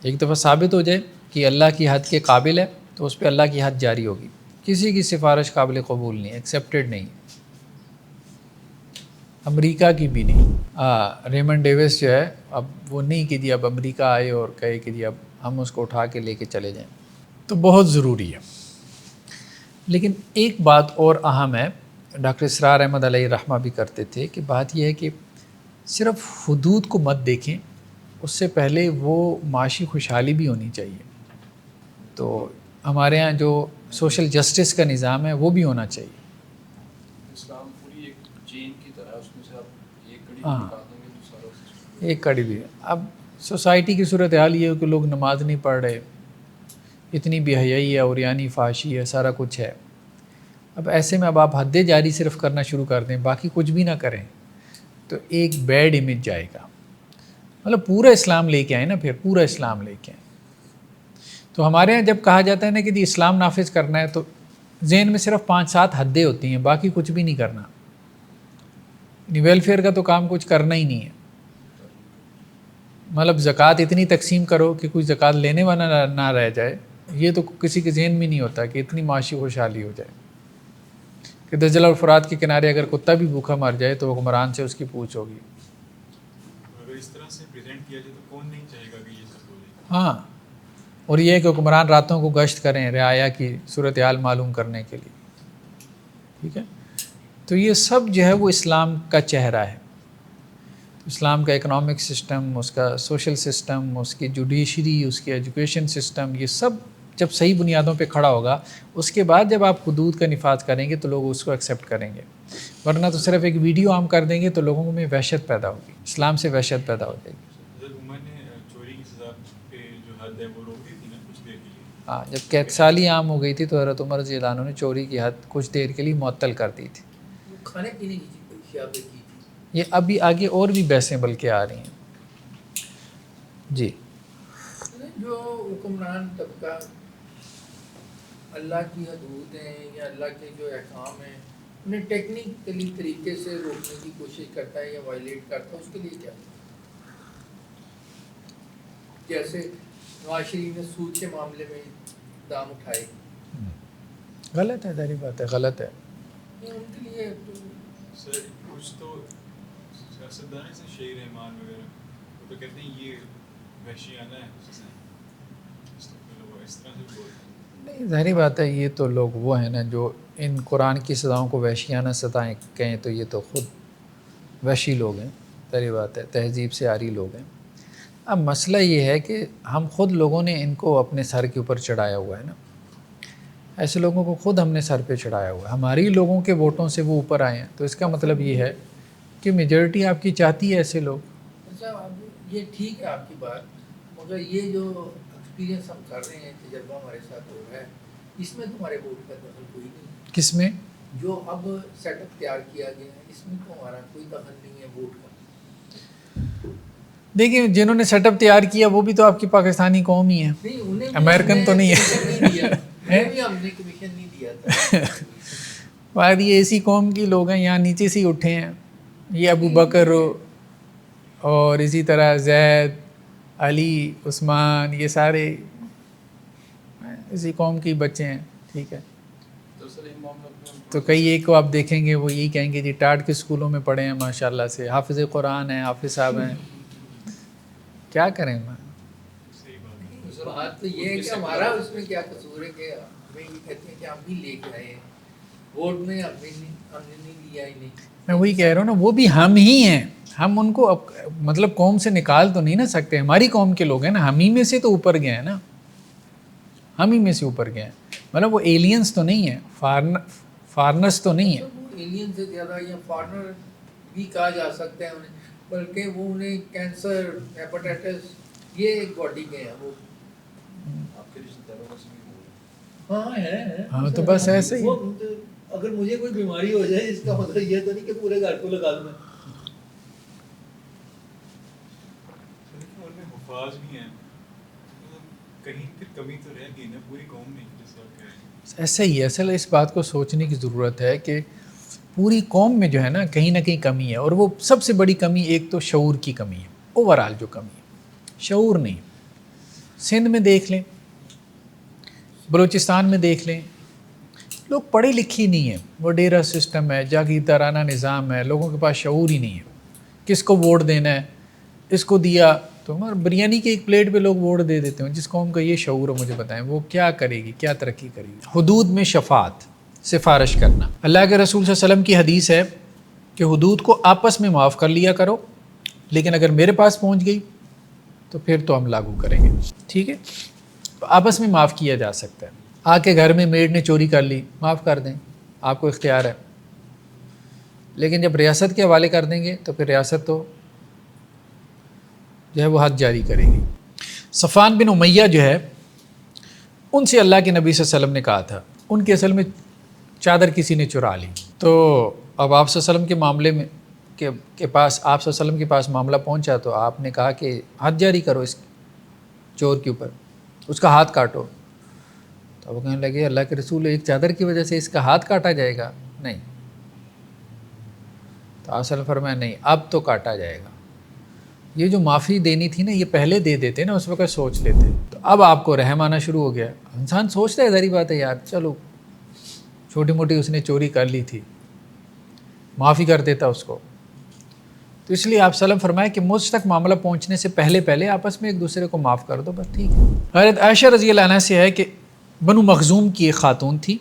ایک دفعہ ثابت ہو جائے کہ اللہ کی حد کے قابل ہے تو اس پہ اللہ کی حد جاری ہوگی. کسی کی سفارش قابل قبول نہیں، ایکسیپٹیڈ نہیں، امریکہ کی بھی نہیں. ریمنڈ ڈیوس جو ہے اب وہ نہیں کہ جی اب امریکہ آئے اور کہے کہ جی اب ہم اس کو اٹھا کے لے کے چلے جائیں، تو بہت ضروری ہے. لیکن ایک بات اور اہم ہے، ڈاکٹر اسرار احمد علیہ رحمہ بھی کرتے تھے کہ بات یہ ہے کہ صرف حدود کو مت دیکھیں، اس سے پہلے وہ معاشی خوشحالی بھی ہونی چاہیے. تو ہمارے ہاں جو سوشل جسٹس کا نظام ہے وہ بھی ہونا چاہیے. اسلام پوری ایک چین کی طرح، اس میں سے آپ ایک کڑی ہاں، نکال دیں گے تو سارا سسٹم. ایک کڑی بھی. اب سوسائٹی کی صورتحال یہ ہے کہ لوگ نماز نہیں پڑھ رہے، اتنی بے حیائی ہے، عریانی فحاشی ہے، سارا کچھ ہے. اب ایسے میں اب آپ حد جاری صرف کرنا شروع کر دیں، باقی کچھ بھی نہ کریں تو ایک بیڈ امیج جائے گا. مطلب پورا اسلام لے کے آئیں نا، پھر پورا اسلام لے کے آئیں. تو ہمارے یہاں جب کہا جاتا ہے نا کہ جی اسلام نافذ کرنا ہے تو ذہن میں صرف 5-7 حدیں ہوتی ہیں، باقی کچھ بھی نہیں کرنا. ویلفیئر کا تو کام کچھ کرنا ہی نہیں ہے. مطلب زکوٰۃ اتنی تقسیم کرو کہ کوئی زکوٰۃ لینے والا نہ رہ جائے، یہ تو کسی کے ذہن میں نہیں ہوتا کہ اتنی معاشی خوشحالی ہو جائے کہ دجلہ اور فرات کے کنارے اگر کتا بھی بھوکا مر جائے تو حکمران سے اس کی پوچھ ہوگی. اگر اس طرح سے پریزنٹ کیا جائے تو کون نہیں چاہے گا کہ یہ سب ہو جائے. ہاں، اور یہ ہے کہ حکمران راتوں کو گشت کریں رعایا کی صورتحال معلوم کرنے کے لیے. ٹھیک ہے، تو یہ سب جو ہے وہ اسلام کا چہرہ ہے. اسلام کا اکنامک سسٹم، اس کا سوشل سسٹم، اس کی جوڈیشری، اس کی ایجوکیشن سسٹم، یہ سب جب صحیح بنیادوں پہ کھڑا ہوگا اس کے بعد جب آپ حدود کا نفاذ کریں گے تو لوگ اس کو ایکسیپٹ کریں گے. ورنہ تو صرف ایک ویڈیو عام کر دیں گے تو لوگوں میں وحشت پیدا ہوگی، اسلام سے وحشت پیدا ہو جائے گی. حضرت عمر نے چوری کی سزا پہ جو حد ہے وہ روک دی تھی نا کچھ دیر کے لیے. ہاں، جب قید سالی عام ہو گئی تھی تو حضرت عمر رضی اللہ عنہ نے چوری کی حد کچھ دیر کے لیے معطل کر دی تھی. کھانے پینے کی اشیاء پہ کی تھی. یہ ابھی آگے اور بھی بحثیں بلکہ آ رہی ہیں. جی، جو حکمران طبقہ اللہ کی حدود ہیں یا اللہ کے جو احکام ہیں انہیں ٹیکنیکلی طریقے سے روکنے کی کوشش کرتا ہے یا وائلیٹ کرتا ہے، اس کے لیے کیا؟ جیسے نواز شریف نے سود کے معاملے میں دام اٹھائے، غلط ہے، ظاہری بات ہے غلط ہے. ان کے لیے سر کچھ تو سیاستدان ہیں سے شہید رحمان وغیرہ وہ تو کہتے ہیں یہ وحشیانہ ہے، اس طرح سے بولتے ہیں. نہیں، ظاہری بات ہے یہ تو لوگ وہ ہیں نا جو ان قرآن کی سزاؤں کو وحشیانہ سزائیں کہیں تو یہ تو خود وحشی لوگ ہیں. ظاہری بات ہے تہذیب سے عاری لوگ ہیں. اب مسئلہ یہ ہے کہ ہم خود لوگوں نے ان کو اپنے سر کے اوپر چڑھایا ہوا ہے نا، ایسے لوگوں کو خود ہم نے سر پہ چڑھایا ہوا ہے. ہماری لوگوں کے ووٹوں سے وہ اوپر آئے ہیں، تو اس کا مطلب یہ ہے کہ میجورٹی آپ کی چاہتی ہے ایسے لوگ. اچھا اب یہ ٹھیک ہے آپ کی بات، مگر یہ جو ایکسپیرینس ہم کر رہے ہیں، تجربہ ہمارے ساتھ ہو رہا ہے، اس میں تمہارے ووٹ کا دخل کوئی نہیں. کس میں؟ جو اب سیٹ اپ تیار کیا گیا ہے اس میں تو ہمارا کوئی دخل نہیں ہے ووٹ کا. دیکھیں جنہوں نے سیٹ اپ تیار کیا وہ بھی تو آپ کی پاکستانی قوم ہی ہے، نہیں، انہیں امریکن تو نہیں ہے. ہم نے کمیشن نہیں دیا تھا. بعد یہ ایسی قوم کی لوگ ہیں یہاں نیچے سے ہی اٹھے ہیں، یہ ابو بکر اور اسی طرح زید، علی، عثمان، یہ سارے اسی قوم کے بچے ہیں، ٹھیک ہے. تو کئی ایک کو آپ دیکھیں گے وہ یہی کہیں گے جی ٹاٹ کے اسکولوں میں پڑھے ہیں ماشاءاللہ سے، حافظ قرآن ہیں، حافظ صاحب ہیں. کیا کریں میں؟ بات تو یہ ہے کہ ہمارا اس میں کیا قصور ہے کہ ہمیں یہ کہتے ہیں کہ ہم بھی لے کے آئے ووٹ میں، ہم نے نہیں لیا ہی نہیں. میں وہی کہہ رہا ہوں نا، وہ بھی ہم ہی ہیں. ہم ان کو مطلب قوم سے نکال تو نہیں نہ سکتے، ہماری قوم کے لوگ ہیں نا، ہم ہی میں سے تو اوپر گئے ہیں نا، ہم ہی میں سے اوپر گئے ہیں. مطلب وہ ایلینز تو نہیں ہیں، فارنرز تو نہیں ہیں. ایلین سے زیادہ یا فارنر بھی کہا جا سکتا ہے انہیں، بلکہ وہ انہیں کینسر، ہیپاٹائٹس یہ ایک باڈی کے ہیں وہ. ہاں ہے. ہاں تو بس ایسے ہی. اگر مجھے کوئی بیماری ہو جائے اس کا مطلب یہ تو نہیں کہ پورے گھر کو لگا دوں میں. ان میں حفاظ بھی ہیں، کہیں پھر کمی تو رہ گئی نا پوری قوم میں. ایسا ہی ہے. اصل اس بات کو سوچنے کی ضرورت ہے کہ پوری قوم میں جو ہے نا کہیں نہ کہیں کمی ہے، اور وہ سب سے بڑی کمی ایک تو شعور کی کمی ہے. اوورال جو کمی ہے شعور نہیں. سندھ میں دیکھ لیں، بلوچستان میں دیکھ لیں، لوگ پڑھے لکھی نہیں ہیں، وہ ڈیرا سسٹم ہے، جاگیردارانہ نظام ہے، لوگوں کے پاس شعور ہی نہیں ہے کس کو ووٹ دینا ہے. اس کو دیا تو بریانی کی ایک پلیٹ پہ لوگ ووٹ دے دیتے ہیں. جس قوم کا یہ شعور ہے مجھے بتائیں وہ کیا کرے گی، کیا ترقی کرے گی. حدود میں شفاعت، سفارش کرنا. اللہ کے رسول صلی اللہ علیہ وسلم کی حدیث ہے کہ حدود کو آپس میں معاف کر لیا کرو، لیکن اگر میرے پاس پہنچ گئی تو پھر تو ہم لاگو کریں گے. ٹھیک ہے، تو آپس میں معاف کیا جا سکتا ہے. آ کے گھر میں میڈ نے چوری کر لی، معاف کر دیں، آپ کو اختیار ہے. لیکن جب ریاست کے حوالے کر دیں گے تو پھر ریاست تو جو ہے وہ حد جاری کرے گی. صفوان بن امیہ جو ہے ان سے اللہ کے نبی صلی اللہ علیہ وسلم نے کہا تھا، ان کے اصل میں چادر کسی نے چرا لی. تو اب آپ صلی اللہ علیہ وسلم کے معاملے میں کے پاس آپ صلی اللہ علیہ وسلم کے پاس معاملہ پہنچا تو آپ نے کہا کہ حد جاری کرو اس چور کے اوپر، اس کا ہاتھ کاٹو. تو وہ کہنے لگے اللہ کے رسول ایک چادر کی وجہ سے اس کا ہاتھ کاٹا جائے گا؟ نہیں. تو آپ صلی اللہ علیہ وسلم فرمایا نہیں، اب تو کاٹا جائے گا. یہ جو معافی دینی تھی نا یہ پہلے دے دیتے نا، اس وقت سوچ لیتے. تو اب آپ کو رحم آنا شروع ہو گیا. انسان سوچتا ہے ظاہری بات ہے یار چلو چھوٹی موٹی اس نے چوری کر لی تھی، معافی کر دیتا اس کو. تو اس لیے آپ صلی اللہ علیہ وسلم فرمایا کہ مجھ تک معاملہ پہنچنے سے پہلے آپس میں ایک دوسرے کو معاف کر دو، بس ٹھیک ہے. حضرت عائشہ رضی اللہ عنہا سے ہے کہ بنو مخزوم کی ایک خاتون تھی،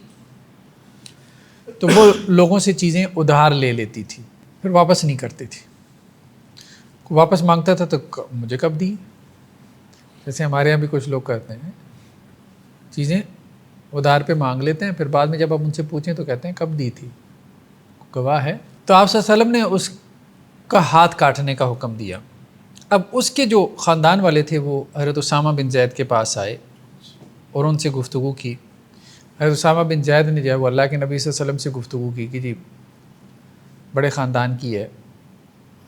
تو وہ لوگوں سے چیزیں ادھار لے لیتی تھی، پھر واپس نہیں کرتی تھی. واپس مانگتا تھا تو مجھے کب دی، جیسے ہمارے یہاں بھی کچھ لوگ کرتے ہیں، چیزیں ادھار پہ مانگ لیتے ہیں، پھر بعد میں جب آپ ان سے پوچھیں تو کہتے ہیں کب دی تھی، گواہ ہے. تو آپ صلی اللہ علیہ وسلم نے اس کا ہاتھ کاٹنے کا حکم دیا. اب اس کے جو خاندان والے تھے وہ حضرت اسامہ بن زید کے پاس آئے اور ان سے گفتگو کی. حضرت اسامہ بن زید نے جو ہے وہ اللہ کے نبی صلی اللہ علیہ وسلم سے گفتگو کی کہ جی بڑے خاندان کی ہے.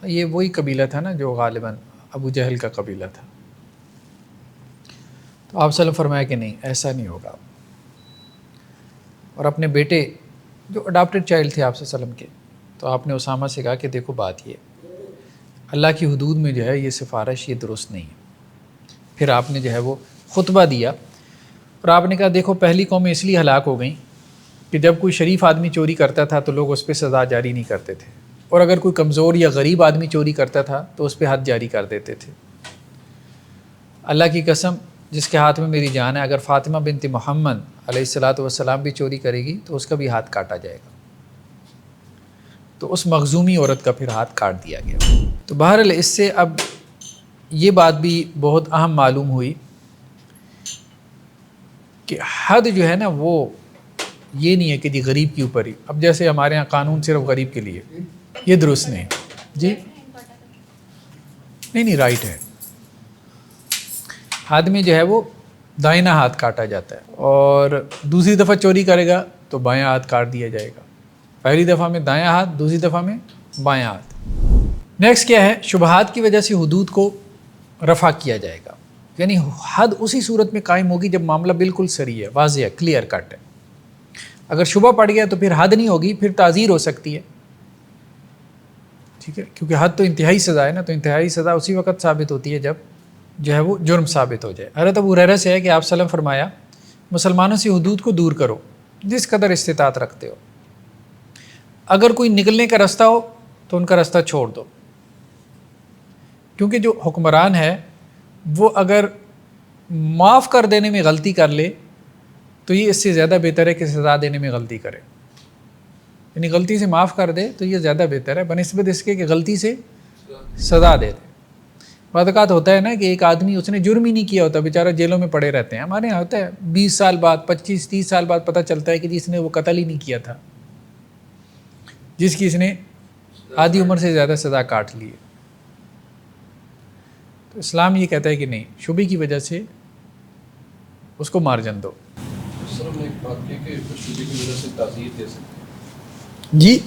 یہ وہی قبیلہ تھا نا جو غالباً ابو جہل کا قبیلہ تھا. تو آپ صلی اللہ علیہ وسلم فرمایا کہ نہیں ایسا نہیں ہوگا. اور اپنے بیٹے جو اڈاپٹڈ چائلڈ تھے آپ صلی اللہ علیہ وسلم کے، تو آپ نے اسامہ سے کہا کہ دیکھو بات یہ اللہ کی حدود میں جو ہے یہ سفارش یہ درست نہیں ہے. پھر آپ نے جو ہے وہ خطبہ دیا اور آپ نے کہا دیکھو پہلی قومیں اس لیے ہلاک ہو گئیں کہ جب کوئی شریف آدمی چوری کرتا تھا تو لوگ اس پہ سزا جاری نہیں کرتے تھے، اور اگر کوئی کمزور یا غریب آدمی چوری کرتا تھا تو اس پہ حد جاری کر دیتے تھے. اللہ کی قسم جس کے ہاتھ میں میری جان ہے، اگر فاطمہ بنت محمد علیہ الصلاۃ والسلام بھی چوری کرے گی تو اس کا بھی ہاتھ کاٹا جائے گا. تو اس مخزومی عورت کا پھر ہاتھ کاٹ دیا گیا. تو بہرحال اس سے اب یہ بات بھی بہت اہم معلوم ہوئی کہ حد جو ہے نا وہ یہ نہیں ہے کہ جی غریب کے اوپر ہی. اب جیسے ہمارے ہاں قانون صرف غریب کے لیے، یہ درست نہیں جی. نہیں رائٹ ہے. آدمی جو ہے وہ دائنا ہاتھ کاٹا جاتا ہے، اور دوسری دفعہ چوری کرے گا تو بایاں ہاتھ کاٹ دیا جائے گا. پہلی دفعہ میں دایاں ہاتھ، دوسری دفعہ میں بایاں ہاتھ. نیکسٹ کیا ہے، شبہات کی وجہ سے حدود کو رفع کیا جائے گا. یعنی حد اسی صورت میں قائم ہوگی جب معاملہ بالکل صریح ہے، واضح ہے، کلیئر کٹ ہے. اگر شبہ پڑ گیا تو پھر حد نہیں ہوگی، پھر تعزیر ہو سکتی ہے. ٹھیک ہے، کیونکہ حد تو انتہائی سزا ہے نا، تو انتہائی سزا اسی وقت ثابت ہوتی ہے جب جو ہے وہ جرم ثابت ہو جائے۔ حضرت ابو ہریرہ سے ہے کہ آپ صلی اللہ علیہ وسلم فرمایا مسلمانوں سے حدود کو دور کرو جس قدر استطاعت رکھتے ہو، اگر کوئی نکلنے کا راستہ ہو تو ان کا راستہ چھوڑ دو، کیونکہ جو حکمران ہے وہ اگر معاف کر دینے میں غلطی کر لے تو یہ اس سے زیادہ بہتر ہے کہ سزا دینے میں غلطی کرے، یعنی غلطی سے معاف کر دے تو یہ زیادہ بہتر ہے بنسبت اس کے کہ غلطی سے سزا دے دے۔ بعض اوقات ہوتا ہے نا کہ ایک آدمی اس نے جرم ہی نہیں کیا ہوتا، بیچارہ جیلوں میں پڑے رہتے ہیں، ہمارے یہاں ہوتا ہے 20 سال بعد 25-30 سال بعد پتہ چلتا ہے کہ جس نے وہ قتل ہی نہیں کیا تھا، جس کی اس نے آدھی عمر سے زیادہ سزا کاٹ لی ہے۔ تو اسلام یہ کہتا ہے کہ نہیں، شبے کی وجہ سے اس کو مارجن دو۔ سر ہم نے ایک بات کی کہ شبے کی وجہ سے تعزیر دے سکتے جی ہیں،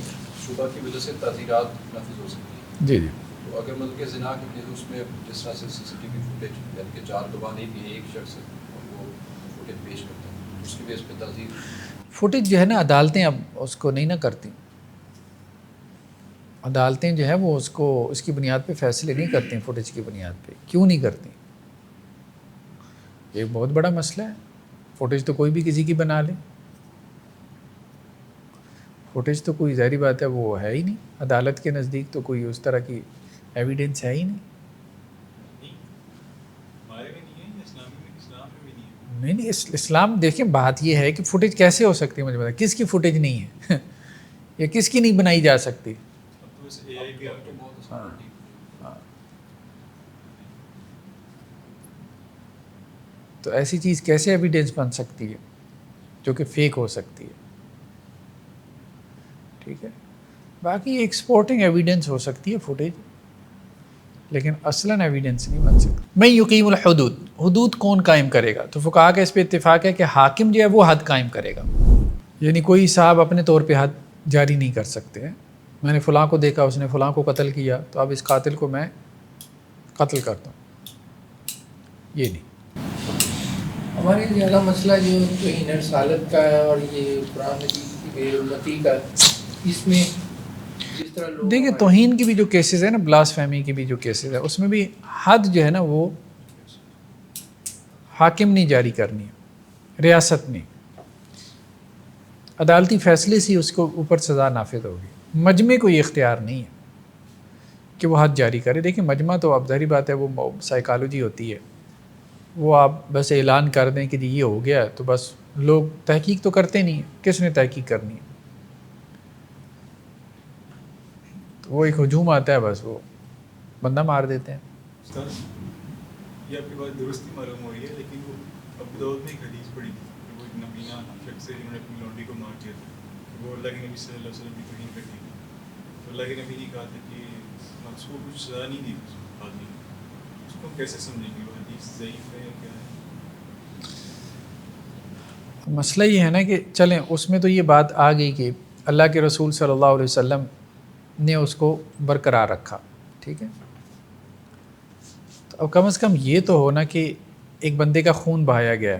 شبہ کی وجہ سے تعزیرات نافذ ہو سکتی ہیں۔ جی جی تو اگر مطلب کہ زنا کے کیس اس میں جس طرح سے CCTV فوٹیج یعنی کہ 4 گواہ نہیں بھی ایک شخص وہ فوٹیج پیش کرتا ہے، اس کی بیس پہ تعزیر فوٹیج جو ہے نا عدالتیں اب اس کو نہیں نہ کرتی، عدالتیں جو ہے وہ اس کو اس کی بنیاد پہ فیصلے نہیں کرتی، فوٹیج کی بنیاد پہ کیوں نہیں کرتی؟ یہ بہت بڑا مسئلہ ہے، فوٹیج تو کوئی بھی کسی کی بنا لے، فوٹیج تو کوئی ظاہری بات ہے وہ ہے ہی نہیں، عدالت کے نزدیک تو کوئی اس طرح کی ایویڈنس ہے ہی نہیں۔ نہیں اسلام دیکھیں بات یہ ہے کہ فوٹیج کیسے ہو سکتی ہے، مجھے بتا کس کی فوٹیج نہیں ہے یا کس کی نہیں بنائی جا سکتی؟ تو ایسی چیز کیسے ایویڈنس بن سکتی ہے جو کہ فیک ہو سکتی ہے؟ ٹھیک ہے، باقی ایکسپورٹنگ ایویڈنس ہو سکتی ہے فوٹیج، لیکن اصلاً ایویڈنس نہیں بن سکتی۔ میں یقیم الحدود، حدود کون قائم کرے گا؟ تو فقہا کا اس پہ اتفاق ہے کہ حاکم جو ہے وہ حد قائم کرے گا، یعنی کوئی صاحب اپنے طور پہ حد جاری نہیں کر سکتے ہیں، میں نے فلاں کو دیکھا اس نے فلاں کو قتل کیا تو اب اس قاتل کو میں قتل کرتا ہوں، یہ نہیں۔ ہمارے زیادہ مسئلہ جو توہین رسالت کا ہے اور یہ قرآن مجید کی بے حرمتی کا، اس میں جس طرح لوگ دیکھیں توہین کی بھی جو کیسز ہے نا، بلاسفیمی کی بھی جو کیسز ہے، اس میں بھی حد جو ہے نا وہ حاکم نہیں جاری کرنی ہے، ریاست نہیں، عدالتی فیصلے سے اس کو اوپر سزا نافذ ہوگی، مجمع کو یہ اختیار نہیں ہے کہ وہ حد جاری کرے۔ دیکھیں مجمع تو اب ظاہری بات ہے وہ سائیکالوجی ہوتی ہے، وہ آپ بس اعلان کر دیں کہ جی یہ ہو گیا تو بس لوگ تحقیق تو کرتے نہیں ہیں، کس نے تحقیق کرنی ہے؟ تو وہ ایک ہجوم آتا ہے بس وہ بندہ مار دیتے ہیں۔ استاد یہ آپ کی بات درستی معلوم ہو رہی ہے، لیکن وہ ابو داؤد میں ایک حدیث پڑھی تھی کہ وہ ایک نبینہ شخص سے جنہوں نے اپنی لونڈی کو مار دیا تھا، وہ اللہ کے نبی صلی اللہ علیہ وسلم کی توہین کرتی تھی، تو اللہ کے نبی نے کہا تھا کہ اس کو کچھ سزا نہیں دی اس آدمی کو، اس کو کیسے سمجھیں گے؟ وہ حدیث ضعیف ہے یا کیا ہے؟ مسئلہ یہ ہے نا کہ چلیں اس میں تو یہ بات آ گئی کہ اللہ کے رسول صلی اللہ علیہ وسلم نے اس کو برقرار رکھا، ٹھیک ہے، تو اب کم از کم یہ تو ہو نا کہ ایک بندے کا خون بہایا گیا،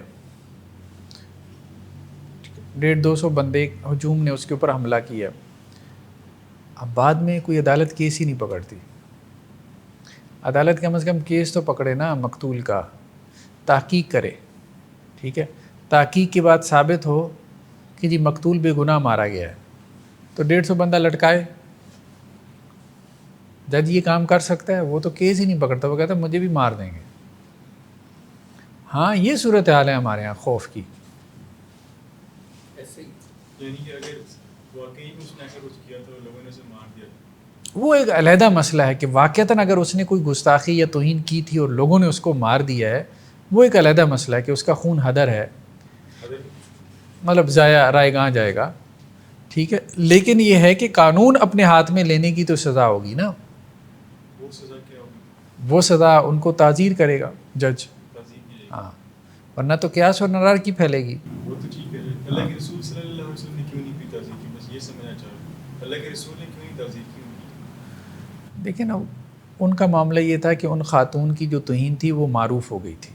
150-200 بندے ہجوم نے اس کے اوپر حملہ کیا، اب بعد میں کوئی عدالت کیس ہی نہیں پکڑتی، عدالت کم از کم کیس تو پکڑے نا مقتول کا، تحقیق کرے، ٹھیک ہے، تحقیق کے بعد ثابت ہو کہ جی مقتول بے گناہ مارا گیا ہے تو 150 بندہ لٹکائے، جج یہ کام کر سکتا ہے؟ وہ تو کیس ہی نہیں پکڑتا، وہ کہتا ہے مجھے بھی مار دیں گے۔ ہاں یہ صورتحال ہے ہمارے ہاں خوف کی۔ ایسے ہی یعنی کہ اگر واقعی میں اس نے ایسا کچھ کیا تو لوگوں نے اسے مار دیا، وہ ایک علیحدہ مسئلہ ہے کہ واقعتاً اگر اس نے کوئی گستاخی یا توہین کی تھی اور لوگوں نے اس کو مار دیا ہے، وہ ایک علیحدہ مسئلہ ہے کہ اس کا خون ہدر ہے، مطلب ضائع رائے گاہ جائے گا، ٹھیک ہے، لیکن یہ ہے کہ قانون اپنے ہاتھ میں لینے کی تو سزا ہوگی نا، وہ سزا کیا ہوگی؟ وہ سزا ان کو تعزیر کرے گا جج، تعزیر کی جائے گی۔ ہاں، ورنہ تو قیاس اور نظر کی پھیلے گی۔ وہ تو ٹھیک ہے، اللہ کے رسول صلی اللہ علیہ وسلم نے کیوں نہیں کی تعزیر کی؟ بس یہ سمجھنا چاہ رہا ہوں، اللہ کے رسول نے کیوں نہیں تعزیر کی؟ دیکھیں نا ان کا معاملہ یہ تھا کہ ان خاتون کی جو توہین تھی وہ معروف ہو گئی تھی،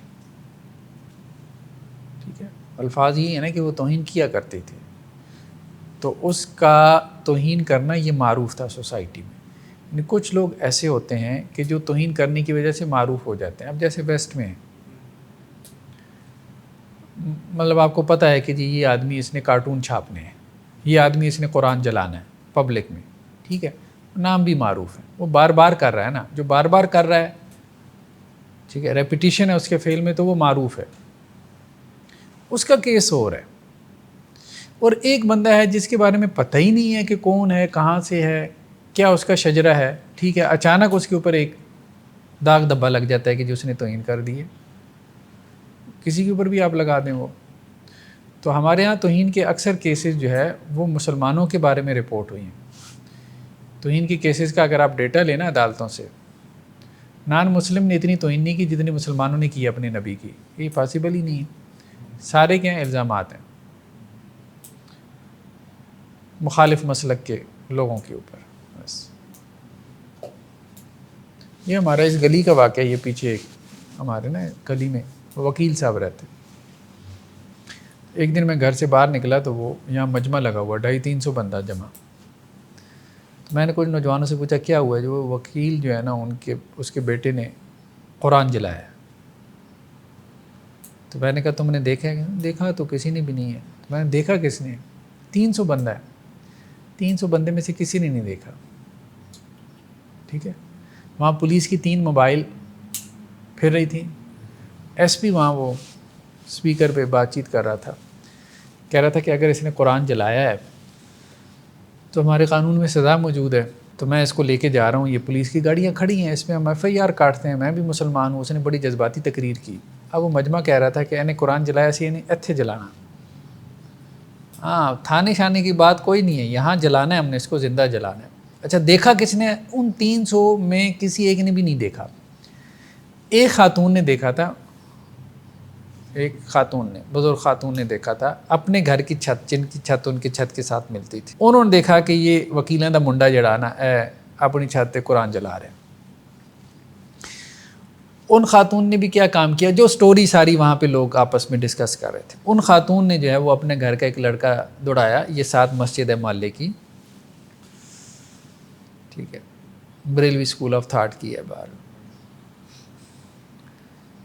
ٹھیک ہے، الفاظ یہ ہے نا کہ وہ توہین کیا کرتے تھے، تو اس کا توہین کرنا یہ معروف تھا سوسائٹی میں، یعنی کچھ لوگ ایسے ہوتے ہیں کہ جو توہین کرنے کی وجہ سے معروف ہو جاتے ہیں. اب جیسے ویسٹ میں ہیں، مطلب آپ کو پتہ ہے کہ جی یہ آدمی اس نے کارٹون چھاپنے ہیں، یہ آدمی اس نے قرآن جلانا ہے پبلک میں، ٹھیک ہے، نام بھی معروف ہے، وہ بار بار کر رہا ہے نا، جو بار بار کر رہا ہے، ٹھیک ہے، ریپیٹیشن ہے اس کے فعل میں، تو وہ معروف ہے، اس کا کیس ہو رہا ہے. اور ایک بندہ ہے جس کے بارے میں پتہ ہی نہیں ہے کہ کون ہے، کہاں سے ہے، کیا اس کا شجرہ ہے، ٹھیک ہے، اچانک اس کے اوپر ایک داغ دھبا لگ جاتا ہے کہ جو اس نے توہین کر دی ہے. کسی کے اوپر بھی آپ لگا دیں وہ. تو ہمارے ہاں توہین کے اکثر کیسز جو ہے وہ مسلمانوں کے بارے میں رپورٹ ہوئی ہیں. توہین کے کیسز کا اگر آپ ڈیٹا لینا عدالتوں سے، نان مسلم نے اتنی توہین نہیں کی جتنی مسلمانوں نے کی اپنے نبی کی. یہ پاسبل ہی نہیں ہے. سارے کیا ہیں؟ الزامات ہیں مخالف مسلک کے لوگوں کے اوپر. بس یہ ہمارا اس گلی کا واقعہ. یہ پیچھے ہمارے نا گلی میں وکیل صاحب رہتے. ایک دن میں گھر سے باہر نکلا تو وہ یہاں مجمع لگا ہوا، 250-300 بندہ جمع. میں نے کچھ نوجوانوں سے پوچھا کیا ہوا ہے. جو وکیل جو ہے نا اس کے بیٹے نے قرآن جلایا. تو میں نے کہا تم نے دیکھا ہے؟ دیکھا تو کسی نے بھی نہیں ہے. تو میں نے دیکھا کس نے؟ 300 بندہ ہے، 300 بندے میں سے کسی نے نہیں دیکھا. ٹھیک ہے، وہاں پولیس کی 3 موبائل پھر رہی تھی. ایس پی وہاں وہ اسپیکر پہ بات چیت کر رہا تھا، کہہ رہا تھا کہ اگر اس نے قرآن جلایا ہے تو ہمارے قانون میں سزا موجود ہے، تو میں اس کو لے کے جا رہا ہوں. یہ پولیس کی گاڑیاں کھڑی ہیں، اس میں ہم FIR کاٹتے ہیں، میں بھی مسلمان ہوں. اس نے بڑی جذباتی تقریر کی. اب وہ مجمع کہہ رہا تھا کہ انہیں قرآن جلایا سی انہیں ایتھے جلانا. ہاں، تھانے شانے کی بات کوئی نہیں ہے، یہاں جلانا ہے ہم نے، اس کو زندہ جلانا ہے. اچھا دیکھا کس نے؟ ان 300 میں کسی ایک نے بھی نہیں دیکھا. ایک خاتون نے دیکھا تھا، ایک خاتون نے، بزرگ خاتون نے دیکھا تھا اپنے گھر کی چھت، جن کی چھت ان کی چھت کے ساتھ ملتی تھی. انہوں نے دیکھا کہ یہ وکیلاں دا منڈا جڑا نا اپنی چھت پہ قرآن جلا رہے ہیں. ان خاتون نے بھی کیا کام کیا، جو سٹوری ساری وہاں پہ لوگ آپس میں ڈسکس کر رہے تھے. ان خاتون نے جو ہے وہ اپنے گھر کا ایک لڑکا دوڑایا. یہ 7 مسجد ہے محلے کی، ٹھیک ہے، بریلوی اسکول آف تھاٹ کی ہے باہر.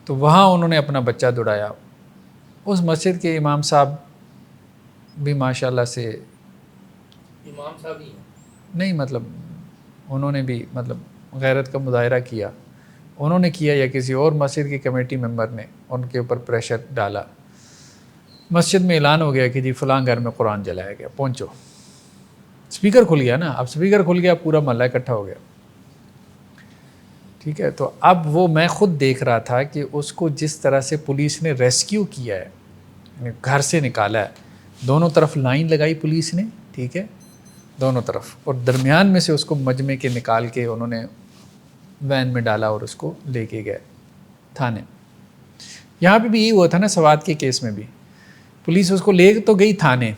تو وہاں انہوں نے اپنا بچہ دوڑایا. اس مسجد کے امام صاحب بھی ماشاء اللہ سے، امام صاحب ہی ہیں، نہیں مطلب انہوں نے بھی مطلب غیرت کا مظاہرہ کیا. انہوں نے کیا یا کسی اور مسجد کی کمیٹی ممبر نے ان کے اوپر پریشر ڈالا. مسجد میں اعلان ہو گیا کہ جی فلاں گھر میں قرآن جلایا گیا، پہنچو. اسپیکر کھل گیا نا، اب اسپیکر کھل گیا، پورا محلہ اکٹھا ہو گیا. ٹھیک ہے، تو اب وہ میں خود دیکھ رہا تھا کہ اس کو جس طرح سے پولیس نے ریسکیو کیا ہے، گھر سے نکالا ہے، دونوں طرف لائن لگائی پولیس نے، ٹھیک ہے، دونوں طرف، اور درمیان میں سے اس کو مجمع کے نکال کے انہوں نے وین میں ڈالا اور اس کو لے کے گئے تھانے. یہاں پہ بھی یہی ہوا تھا نا سوات کے کیس میں بھی. پولیس اس کو لے تو گئی تھانے،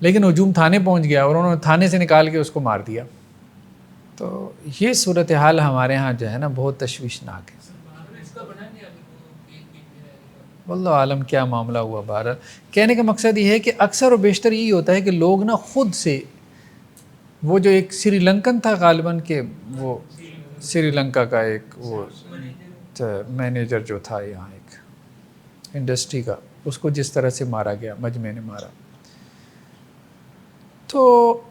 لیکن ہجوم تھانے پہنچ گیا اور انہوں نے تھانے سے نکال کے اس کو مار دیا. تو یہ صورتحال ہمارے ہاں جو ہے نا بہت تشویشناک ہے. اس کا بنا نہیں ابھی واللہ عالم کیا معاملہ ہوا. بہرحال کہنے کا مقصد یہ ہے کہ اکثر و بیشتر یہی ہوتا ہے کہ لوگ نا خود سے، وہ جو ایک سری لنکن تھا غالباً کہ وہ سری لنکا کا ایک وہ مینیجر جو تھا یہاں ایک انڈسٹری کا، اس کو جس طرح سے مارا گیا، مجمع نے مارا. تو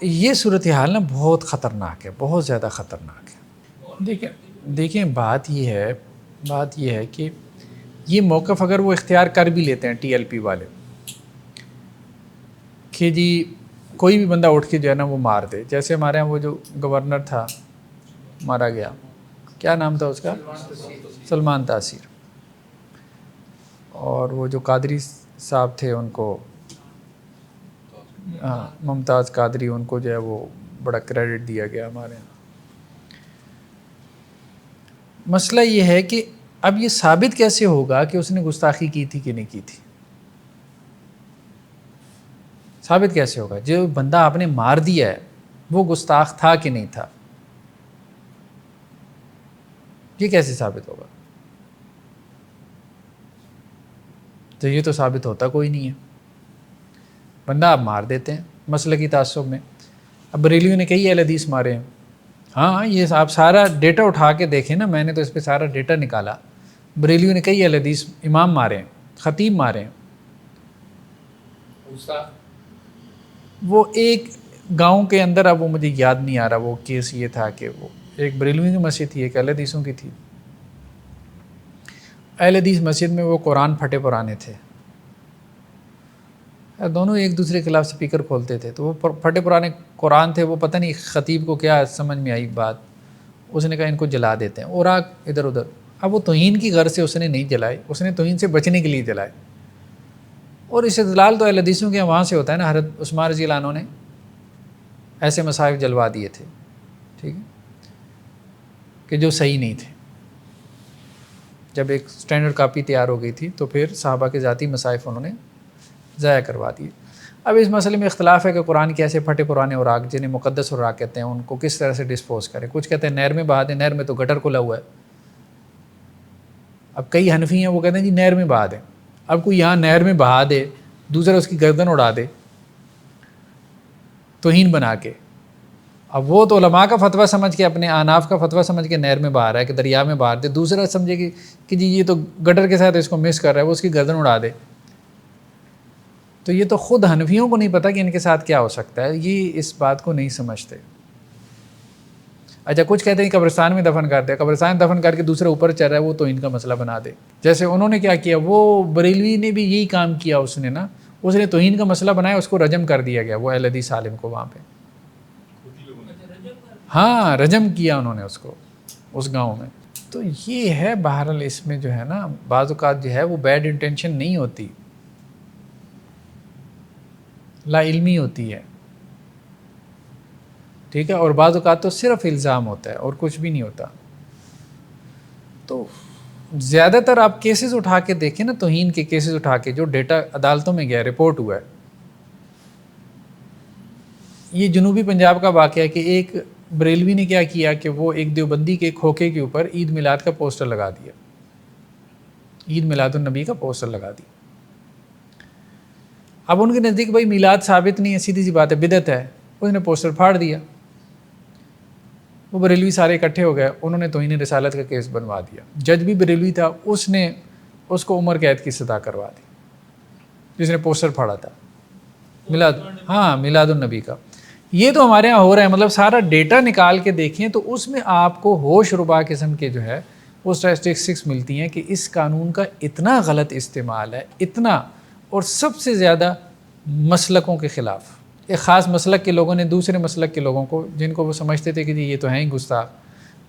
یہ صورتحال نا بہت خطرناک ہے، بہت زیادہ خطرناک ہے. دیکھیں بات یہ ہے کہ یہ موقف اگر وہ اختیار کر بھی لیتے ہیں TLP والے کہ جی کوئی بھی بندہ اٹھ کے جو ہے نا وہ مار دے، جیسے ہمارے یہاں وہ جو گورنر تھا مارا گیا، کیا نام تھا اس کا؟ سلمان تاثیر. اور وہ جو قادری صاحب تھے ان کو، ممتاز قادری، ان کو جو ہے وہ بڑا کریڈٹ دیا گیا ہمارے یہاں. مسئلہ یہ ہے کہ اب یہ ثابت کیسے ہوگا کہ اس نے گستاخی کی تھی کہ نہیں کی تھی؟ ثابت کیسے ہوگا؟ جو بندہ آپ نے مار دیا ہے وہ گستاخ تھا کہ نہیں تھا؟ یہ کیسے ثابت ہوگا؟ تو یہ تو ثابت ہوتا کوئی نہیں ہے. بندہ آپ مار دیتے ہیں مسلکی تعصب میں. اب بریلیوں نے کئی اہل حدیث مارے ہیں، ہاں یہ آپ سارا ڈیٹا اٹھا کے دیکھیں نا، میں نے تو اس پہ سارا ڈیٹا نکالا. بریلیوں نے کئی اہل حدیث امام مارے ہیں، خطیب مارے ہیں. وہ ایک گاؤں کے اندر، اب وہ مجھے یاد نہیں آ رہا وہ کیس یہ تھا کہ وہ ایک بریلوی کی مسجد تھی، ایک اہل حدیثوں کی تھی. اہل حدیث مسجد میں وہ قرآن پھٹے پرانے تھے، دونوں ایک دوسرے کے خلاف سپیکر کھولتے تھے. تو وہ پھٹے پرانے قرآن تھے، وہ پتہ نہیں خطیب کو کیا سمجھ میں آئی بات، اس نے کہا ان کو جلا دیتے ہیں، اور آگ ادھر ادھر. اب وہ توہین کی غرض سے اس نے نہیں جلائے، اس نے توہین سے بچنے کے لیے جلائے. اور استدلال تو اہل حدیثوں کے وہاں سے ہوتا ہے نا. حضرت عثمان رضی اللہ عنہ نے ایسے مصاحف جلوا دیے تھے، ٹھیک ہے، کہ جو صحیح نہیں تھے. جب ایک سٹینڈرڈ کاپی تیار ہو گئی تھی تو پھر صحابہ کے ذاتی مصاحف انہوں نے ضائع کروا دیے. اب اس مسئلے میں اختلاف ہے کہ قرآن کے ایسے پھٹے پرانے اوراق جنہیں مقدس اوراق کہتے ہیں ان کو کس طرح سے ڈسپوز کریں. کچھ کہتے ہیں نہر میں بہا دیں، نہر میں تو گٹر کھلا ہوا ہے. اب کئی حنفی ہیں وہ کہتے ہیں جی نہر میں بہا دیں. اب کوئی یہاں نہر میں بہا دے، دوسرا اس کی گردن اڑا دے توہین بنا کے. اب وہ تو علماء کا فتویٰ سمجھ کے، اپنے احناف کا فتویٰ سمجھ کے نہر میں بہا رہا ہے کہ دریا میں بہا دے، دوسرا سمجھے کہ جی یہ تو گٹر کے ساتھ اس کو مس کر رہا ہے، وہ اس کی گردن اڑا دے. تو یہ تو خود حنفیوں کو نہیں پتہ کہ ان کے ساتھ کیا ہو سکتا ہے، یہ اس بات کو نہیں سمجھتے. اچھا کچھ کہتے ہیں قبرستان میں دفن کر دے، قبرستان دفن کر کے دوسرا اوپر چل رہا ہے وہ تو ان کا مسئلہ بنا دے. جیسے انہوں نے کیا کیا، وہ بریلوی نے بھی یہی کام کیا. اس نے نا، اس نے توہین کا مسئلہ بنایا، اس کو رجم کر دیا گیا، وہ اہل حدیث عالم کو وہاں پہ. ہاں رجم کیا انہوں نے اس کو اس گاؤں میں. تو یہ ہے بہرحال اس میں جو ہے نا بعض اوقات جو ہے وہ بیڈ انٹینشن نہیں ہوتی، لا علمی ہوتی ہے، ٹھیک ہے. اور بعض اوقات تو صرف الزام ہوتا ہے اور کچھ بھی نہیں ہوتا. تو زیادہ تر آپ کیسز اٹھا کے دیکھیں نا، توہین کے کیسز اٹھا کے جو ڈیٹا عدالتوں میں گیا، رپورٹ ہوا ہے. یہ جنوبی پنجاب کا واقعہ ہے کہ ایک بریلوی نے کیا کیا کہ وہ ایک دیوبندی کے کھوکے کے اوپر عید میلاد کا پوسٹر لگا دیا، عید میلاد النبی کا پوسٹر لگا دیا. اب ان کے نزدیک بھائی میلاد ثابت نہیں ہے، سیدھی سی بات ہے، بدعت ہے. اس نے پوسٹر پھاڑ دیا. وہ بریلوی سارے اکٹھے ہو گئے، انہوں نے توہین رسالت کا کیس بنوا دیا. جج بھی بریلوی تھا، اس نے اس کو عمر قید کی سزا کروا دی جس نے پوسٹر پھاڑا تھا میلاد، ہاں میلاد النبی کا. یہ تو ہمارے یہاں ہو رہا ہے. مطلب سارا ڈیٹا نکال کے دیکھیں تو اس میں آپ کو ہوش ربا قسم کے جو ہے وہ اسٹیٹسٹکس ملتی ہیں کہ اس قانون کا اتنا غلط استعمال ہے، اتنا، اور سب سے زیادہ مسلکوں کے خلاف. ایک خاص مسلک کے لوگوں نے دوسرے مسلک کے لوگوں کو، جن کو وہ سمجھتے تھے کہ جی یہ تو ہیں ہی گستاخ،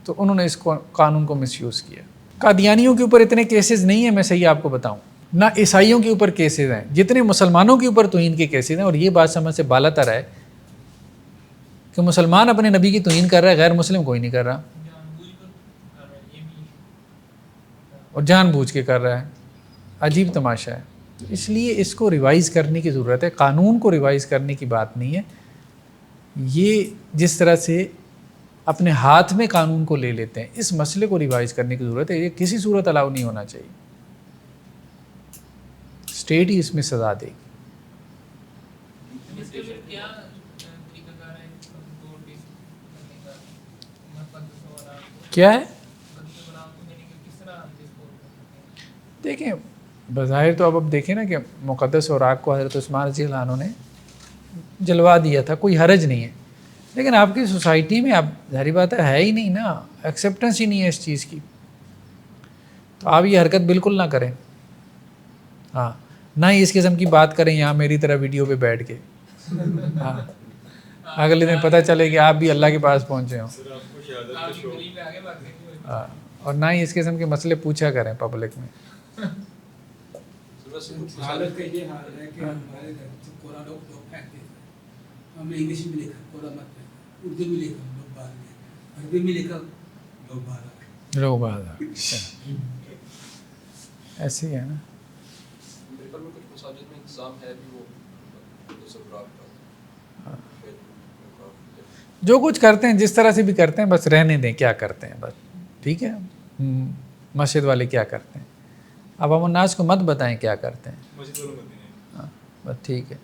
تو انہوں نے اس قانون کو مس یوز کیا. قادیانیوں کے اوپر اتنے کیسز نہیں ہیں، میں صحیح آپ کو بتاؤں، نہ عیسائیوں کے اوپر کیسز ہیں جتنے مسلمانوں کے اوپر توہین کے کیسز ہیں. اور یہ بات سمجھ سے بالا تر ہے کہ مسلمان اپنے نبی کی توہین کر رہا ہے، غیر مسلم کوئی نہیں کر رہا، اور جان بوجھ کے کر رہا ہے. عجیب تماشا ہے. اس لیے اس کو ریوائز کرنے کی ضرورت ہے. قانون کو ریوائز کرنے کی بات نہیں ہے. یہ جس طرح سے اپنے ہاتھ میں قانون کو لے لیتے ہیں، اس مسئلے کو ریوائز کرنے کی ضرورت ہے. یہ کسی صورت الاؤ نہیں ہونا چاہیے. اسٹیٹ ہی اس میں سزا دے گی. کیا ہے دیکھیں، بظاہر تو اب دیکھیں نا کہ مقدس اوراق کو حضرت عثمان رضی اللہ عنہ نے جلوا دیا تھا، کوئی حرج نہیں ہے. لیکن آپ کی سوسائٹی میں اب ظاہری بات ہے ہی نہیں نا، ایکسیپٹنس ہی نہیں ہے اس چیز کی. تو آپ یہ حرکت بالکل نہ کریں. ہاں، نہ ہی اس قسم کی بات کریں یہاں میری طرح ویڈیو پہ بیٹھ کے. ہاں، اگلے دن پتہ چلے کہ آپ بھی اللہ کے پاس پہنچے ہوں. ہاں، اور نہ ہی اس قسم کے مسئلے پوچھا کریں پبلک میں. حالت کا یہ حال ہے کہ ہمارے گھر قرآن لوگ پھینکتے ہیں. ہم نے انگلش میں لکھا قرآن مت پھینکو، اردو میں لکھا لوگ باہر گئے، عربی میں لکھا لوگ باہر آ گئے. لوگ باہر آ گئے. ایسے ہی ہے نا. میرے خیال میں کچھ مساجد میں انتظام ہے بھی، وہ سربراہ کا جو کچھ کرتے ہیں جس طرح سے بھی کرتے ہیں بس رہنے دیں. کیا کرتے ہیں بس ٹھیک ہے. مسجد والے کیا کرتے ہیں، اب ہم الناس کو مت بتائیں کیا کرتے ہیں. ہاں بس ٹھیک ہے.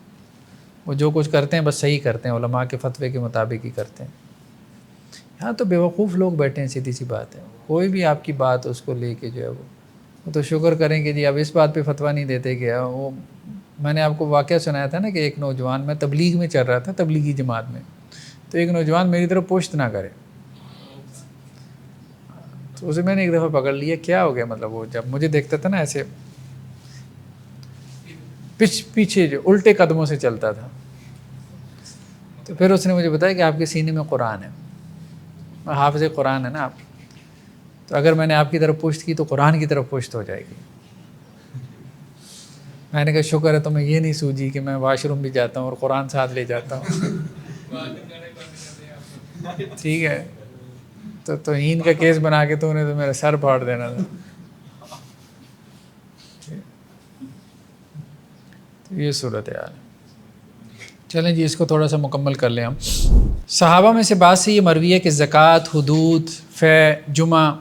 وہ جو کچھ کرتے ہیں بس صحیح کرتے ہیں، علماء کے فتوے کے مطابق ہی کرتے ہیں. یہاں تو بیوقوف لوگ بیٹھے ہیں، سیدھی سی بات ہے، کوئی بھی آپ کی بات اس کو لے کے جو ہے وہ تو شکر کریں کہ جی اب اس بات پہ فتویٰ نہیں دیتے کہ وہ میں نے آپ کو واقعہ سنایا تھا نا کہ ایک نوجوان، میں تبلیغ میں چل رہا تھا، تبلیغی جماعت میں، تو ایک نوجوان میری طرف پوچھت نہ کرے، تو اسے میں نے ایک دفعہ پکڑ لیا، کیا ہو گیا مطلب وہ جب مجھے دیکھتا تھا نا ایسے پیچھے جو الٹے قدموں سے چلتا تھا، تو پھر اس نے مجھے بتایا کہ آپ کے سینے میں قرآن ہے، حافظ قرآن ہے نا آپ، تو اگر میں نے آپ کی طرف پشت کی تو قرآن کی طرف پشت ہو جائے گی۔ میں نے کہا شکر ہے تمہیں یہ نہیں سوجی کہ میں واش روم بھی جاتا ہوں اور قرآن ساتھ لے جاتا ہوں۔ ٹھیک ہے، تو توہین کا کیس بنا کے تو نے تو میرا سر پھاڑ دینا تھا۔ تو یہ صورت حال ہے۔ چلیں جی اس کو تھوڑا سا مکمل کر لیں ہم۔ صحابہ میں سے بعض سے یہ مروی ہے کہ زکوٰۃ، حدود، فے، جمعہ،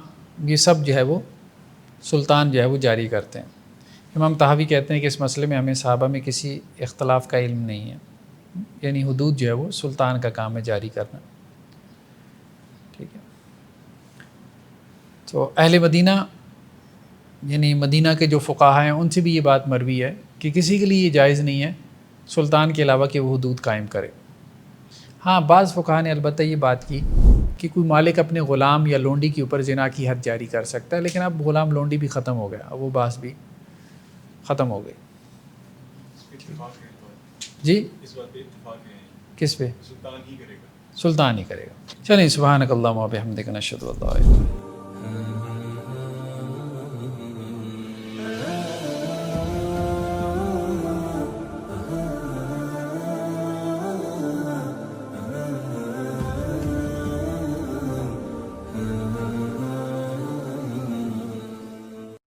یہ سب جو ہے وہ سلطان جو ہے وہ جاری کرتے ہیں۔ امام طحاوی کہتے ہیں کہ اس مسئلے میں ہمیں صحابہ میں کسی اختلاف کا علم نہیں ہے، یعنی حدود جو ہے وہ سلطان کا کام ہے جاری کرنا۔ ٹھیک ہے، تو اہل مدینہ یعنی مدینہ کے جو فقہاء ہیں ان سے بھی یہ بات مروی ہے کہ کسی کے لیے یہ جائز نہیں ہے سلطان کے علاوہ کہ وہ حدود قائم کرے۔ ہاں بعض فقہاء نے البتہ یہ بات کی کہ کوئی مالک اپنے غلام یا لونڈی کے اوپر زنا کی حد جاری کر سکتا ہے، لیکن اب غلام لونڈی بھی ختم ہو گیا، اب وہ بحث بھی ختم ہو گئی۔ جی اس بات پہ اتفاق ہے، کس پہ؟ سلطان ہی کرے گا، سلطان ہی کرے گا۔ چلیں سبحانک اللہم و بحمدک نشہد ان لا الہ الا انت